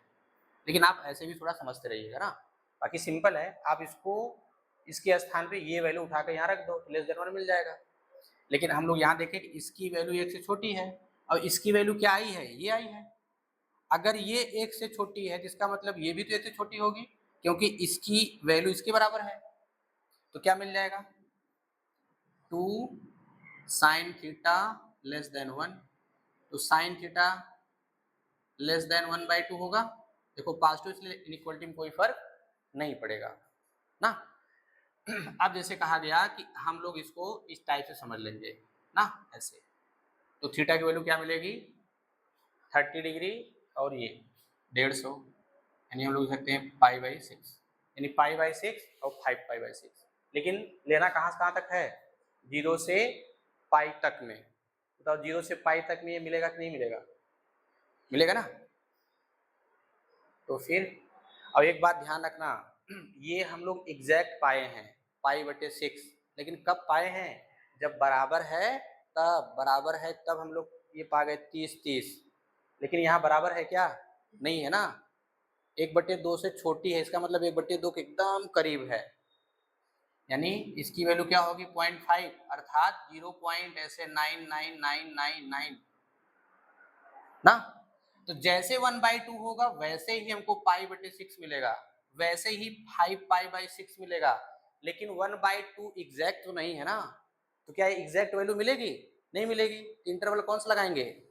लेकिन आप ऐसे भी थोड़ा समझते रहिएगा ना, बाकी सिंपल है, आप इसको इसके स्थान पे ये वैल्यू उठा कर यहाँ रख दो, लेस देन 1 मिल जाएगा। लेकिन हम लोग यहाँ देखें कि इसकी वैल्यू 1 से छोटी है और इसकी वैल्यू क्या आई है, ये आई है, अगर ये 1 से छोटी है जिसका मतलब ये भी तो 1 से छोटी होगी क्योंकि इसकी वैल्यू इसके बराबर है, तो क्या मिल जाएगा 2 साइन थीटा लेस देन 1, तो साइन थीटा लेस देन 1/2 होगा, देखो पॉजिटिव इसलिए इनइक्वालिटी में कोई फर्क नहीं पड़ेगा ना। अब जैसे कहा गया कि हम लोग इसको इस टाइप से समझ लेंगे ना, ऐसे, तो थीटा की वैल्यू क्या मिलेगी 30 डिग्री और ये 150, यानी हम लोग लिख सकते हैं π/6, यानी π/6 और 5π/6, लेकिन लेना कहाँ से कहाँ तक है 0 से पाई तक में, बताओ 0 से पाई तक में ये मिलेगा कि नहीं मिलेगा, मिलेगा ना। तो फिर अब एक बात ध्यान रखना, ये हम लोग एग्जैक्ट पाए हैं π/6, लेकिन कब पाए हैं? जब बराबर है तब, बराबर है तब हम लोग ये पा गए 30-30, लेकिन यहाँ बराबर है क्या? नहीं है ना, 1/2 से छोटी है, इसका मतलब 1/2 के एकदम करीब है, यानी इसकी वैल्यू क्या होगी? 0.5, अर्थात 0.999999 ना। तो जैसे 1/2 होगा वैसे ही हमको π/6 मिलेगा, वैसे ही 5π/6 मिलेगा, लेकिन 1/2 एग्जैक्ट तो नहीं है ना, तो क्या एग्जैक्ट वैल्यू मिलेगी? नहीं मिलेगी। इंटरवल कौन सा लगाएंगे?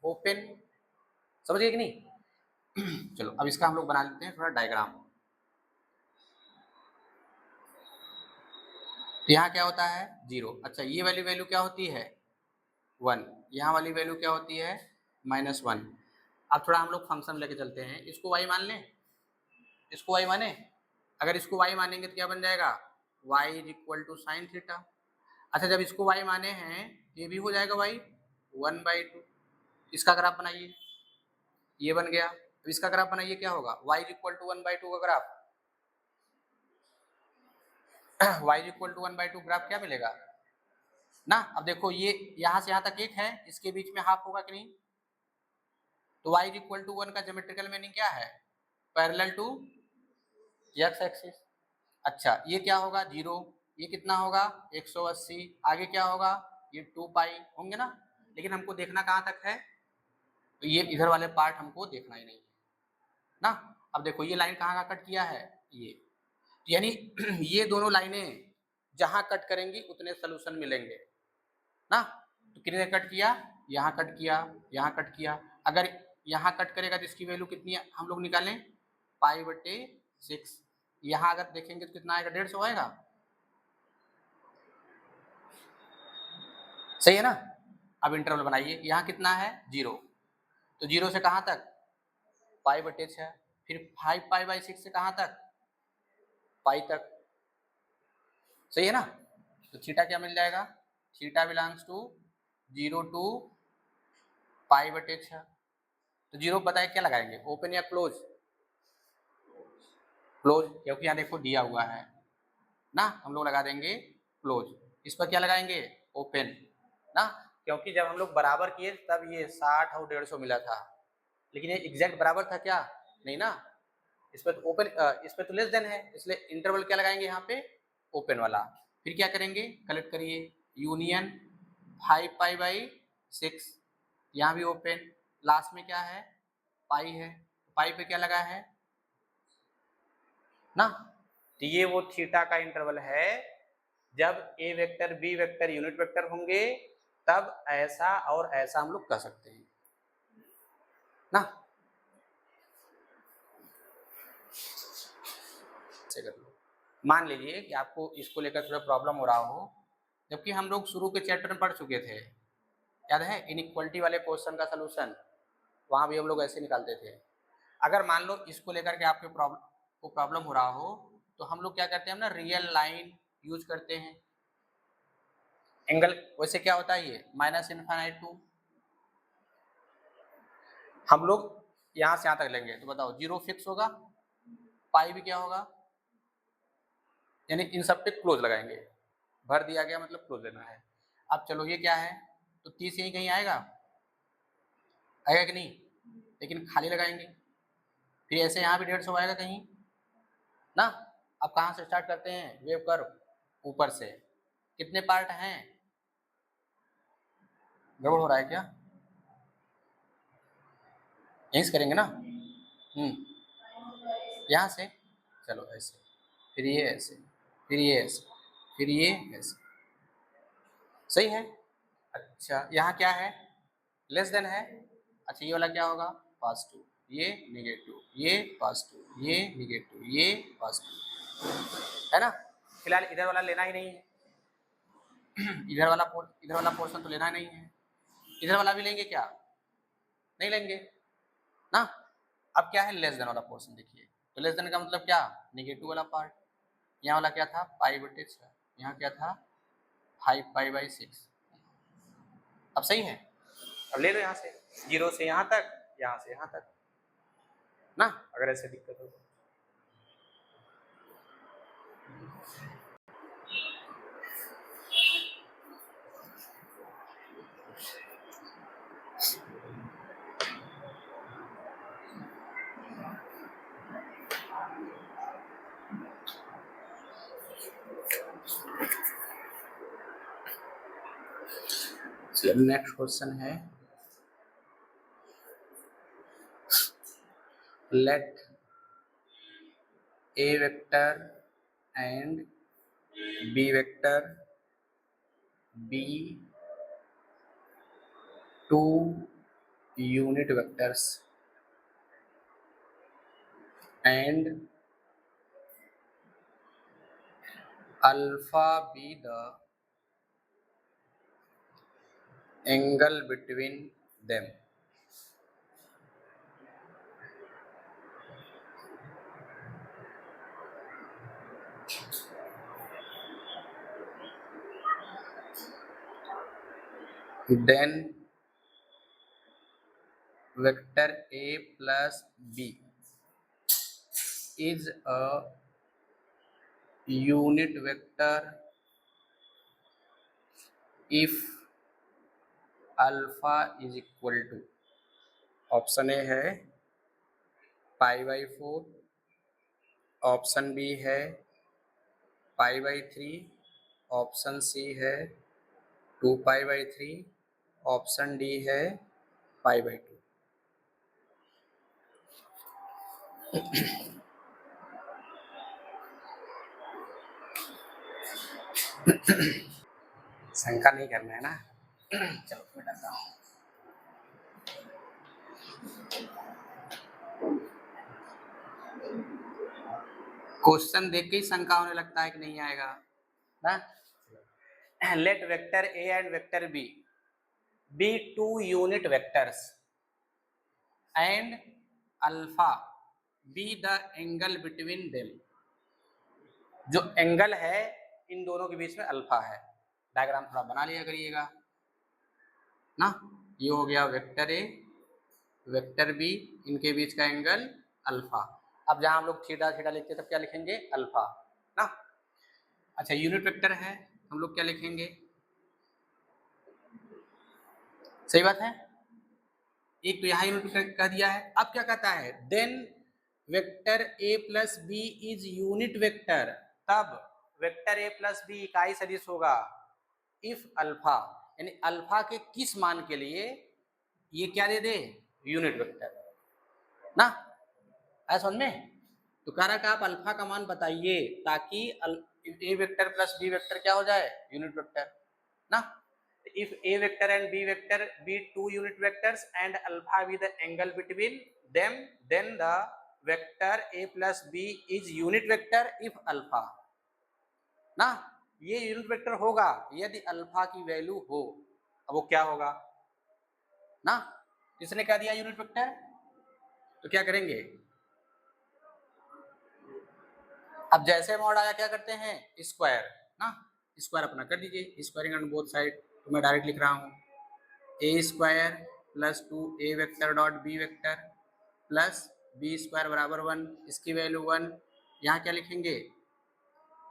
ओपन। समझ गए कि नहीं? चलो अब इसका हम लोग बना लेते हैं थोड़ा डायग्राम। तो यहाँ क्या होता है? 0। अच्छा, ये वाली वैल्यू क्या होती है? 1। यहाँ वाली वैल्यू क्या होती है? -1। अब थोड़ा हम लोग फंक्शन लेके चलते हैं, इसको y मान लें, इसको y माने। अगर इसको y मानेंगे तो क्या बन जाएगा? y = sin theta. अच्छा, जब इसको y माने हैं ये भी हो जाएगा y 1/2। इसका ग्राफ बनाइए, ये बन गया। अब इसका ग्राफ बनाइए, क्या होगा? y = 1/2 का ग्राफ, y = 1/2 ग्राफ क्या मिलेगा ना। अब देखो ये यहाँ से यहाँ तक एक है, इसके बीच में हाफ होगा कि नहीं? तो y = 1 का ज्योमेट्रिकल मीनिंग क्या है? Parallel to x axis. अच्छा, ये क्या होगा? 0। ये कितना होगा? 180। आगे क्या होगा? ये 2π होंगे ना, लेकिन हमको देखना कहाँ तक है? तो ये इधर वाले पार्ट हमको देखना ही नहीं है ना। अब देखो ये लाइन कहाँ का कट किया है? ये, यानी ये दोनों लाइनें जहां कट करेंगी उतने सोल्यूशन मिलेंगे ना। तो कितने कट किया? यहाँ कट किया, यहाँ कट किया। अगर यहाँ कट करेगा तो इसकी वैल्यू कितनी है हम लोग निकालें? π/6। यहाँ अगर देखेंगे तो कितना आएगा? 150 आएगा। सही है ना। अब इंटरवल बनाइए, यहाँ कितना है? 0। तो 0 से कहाँ तक? π/6। फिर 5π/6 से कहाँ तक? पाई तक। सही है ना। तो थीटा क्या मिल जाएगा? Theta belongs to 0 to π/6। तो 0 बताए क्या लगाएंगे? ओपन या क्लोज? क्लोज, क्योंकि यहाँ देखो दिया हुआ है ना, हम लोग लगा देंगे क्लोज। इस पर क्या लगाएंगे? ओपन ना, क्योंकि जब हम लोग बराबर किए तब ये 60 और 150 मिला था, लेकिन ये एग्जैक्ट बराबर था क्या? नहीं ना। इस पर तो ओपन, इस पर तो लेस देन है, इसलिए इंटरवल क्या लगाएंगे यहाँ पे? ओपन वाला। फिर क्या करेंगे? कलेक्ट करिए, यूनियन 5π/6, यहाँ भी ओपन। लास्ट में क्या है? पाई है, पाई पे क्या लगा है ना। तो ये वो थीटा का इंटरवल है, जब A vector B vector unit vector होंगे तब ऐसा और ऐसा हम लोग कह सकते हैं ना। कर लो। मान लीजिए कि आपको इसको लेकर थोड़ा प्रॉब्लम हो रहा हो, जबकि हम लोग शुरू के चैप्टर में पढ़ चुके थे, याद है? इनइक्वालिटी वाले क्वेश्चन का सलूशन, वहां भी हम लोग ऐसे निकालते थे। अगर मान लो इसको लेकर के आपके प्रॉब्लम हो रहा हो, तो हम लोग क्या करते हैं ना, रियल लाइन यूज करते हैं। एंगल वैसे क्या होता है? ये -∞ टू, हम लोग यहां से यहां तक लेंगे तो बताओ 0 फिक्स होगा, पाई भी क्या होगा, यानी इन सब पे क्लोज लगाएंगे। भर दिया गया मतलब क्लोज लेना है। अब चलो ये क्या है? तो 30 यहीं कहीं आएगा, आएगा कि नहीं? लेकिन खाली लगाएंगे। फिर ऐसे यहाँ भी 150 आएगा कहीं ना। अब कहाँ से स्टार्ट करते हैं? वेव कर्व ऊपर से। कितने पार्ट हैं? गड़बड़ हो रहा है क्या? यहीं से करेंगे ना। यहाँ से, चलो ऐसे, फिर ये ऐसे, फिर ये ऐसे, फिर ये ऐसे। सही है। अच्छा, यहाँ क्या है? लेस देन है। अच्छा, ये वाला क्या होगा? पॉजिटिव, ये निगेटिव, ये पॉजिटिव, ये निगेटिव, ये पॉजिटिव, है ना। फिलहाल इधर वाला लेना ही नहीं है, इधर वाला पोर्शन तो लेना नहीं है। इधर वाला भी लेंगे क्या? नहीं लेंगे ना। अब क्या है? लेस देन वाला पोर्शन देखिए, तो लेस देन का मतलब क्या? निगेटिव वाला पार्ट। यहाँ वाला क्या था? π/6, यहाँ क्या था? 5π/6। अब सही है। अब ले लो यहाँ से, 0 से यहाँ तक, यहाँ से यहाँ तक ना, अगर ऐसे दिक्कत हो तो। नेक्स्ट क्वेश्चन है, let A vector and B vector be two unit vectors and alpha be the angle between them. Then vector A plus B is a unit vector if alpha is equal to, option A है π/4, option B है π/3, option C है 2π/3, option D है π/2। शंका नहीं करना है ना। चलो मैं डालता हूँ। क्वेश्चन देख के ही शंका होने लगता है कि नहीं आएगा ना। Let vector A and vector B be two unit vectors and alpha be the angle between them. जो एंगल है इन दोनों के बीच में अल्फा है। डायग्राम थोड़ा बना लिया करिएगा ना। ये हो गया वेक्टर ए वेक्टर बी, इनके बीच का एंगल अल्फा। अब जहां हम लोग थीटा थीटा लिखते हैं तब क्या लिखेंगे, अल्फा ना। अच्छा यूनिट वेक्टर है, हम लोग क्या लिखेंगे, सही बात है। एक तो यहाँ यूनिट वेक्टर कह दिया है। अब क्या कहता है, then vector A plus B is unit vector, तब वेक्टर ए प्लस बी इकाई सदिश होगा इफ अल्फा, यानी अल्फा के किस मान के लिए ये क्या दे दे, यूनिट वेक्टर ना। ऐसा समझ में। तो कह रहा कि आप अल्फा का मान बताइए ताकि ए वेक्टर प्लस बी वेक्टर क्या हो जाए, यूनिट वेक्टर ना। if a vector and b vector be two unit vectors and alpha be the angle between them, then the vector a plus b is unit vector if alpha ना। ये unit vector होगा यदि alpha की value हो। अब वो क्या होगा ना, किसने कह दिया यूनिट वेक्टर, तो क्या करेंगे। अब जैसे मॉड आया क्या करते हैं, स्क्वायर ना, स्क्वायर अपना कर दीजिए, स्क्वायरिंग ऑन बोथ साइड। तो मैं डायरेक्ट लिख रहा हूँ A square plus 2 A vector dot B vector plus B square बराबर 1, इसकी वैल्यू 1। यहाँ क्या लिखेंगे,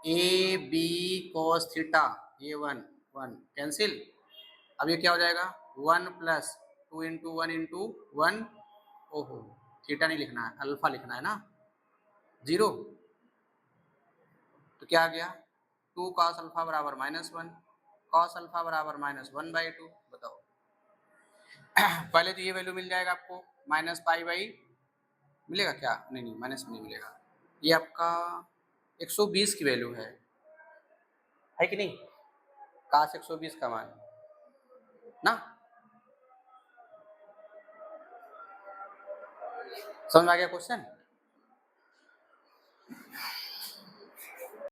ए बी कॉस थीटा, ये 1 1 कैंसिल। अब ये क्या हो जाएगा 1 प्लस 2 इंटू 1 इंटू 1, ओहो थीटा नहीं लिखना है, अल्फा लिखना है ना, 0। तो क्या आ गया 2 कॉस अल्फा बराबर -1, कॉस अल्फा बराबर -1/2। बताओ पहले तो ये वैल्यू मिल जाएगा आपको -π/, मिलेगा क्या, नहीं नहीं माइनस में नहीं मिलेगा। ये आपका 120 की वैल्यू है कि नहीं, काश 120 का मान ना। समझ में आ गया क्वेश्चन।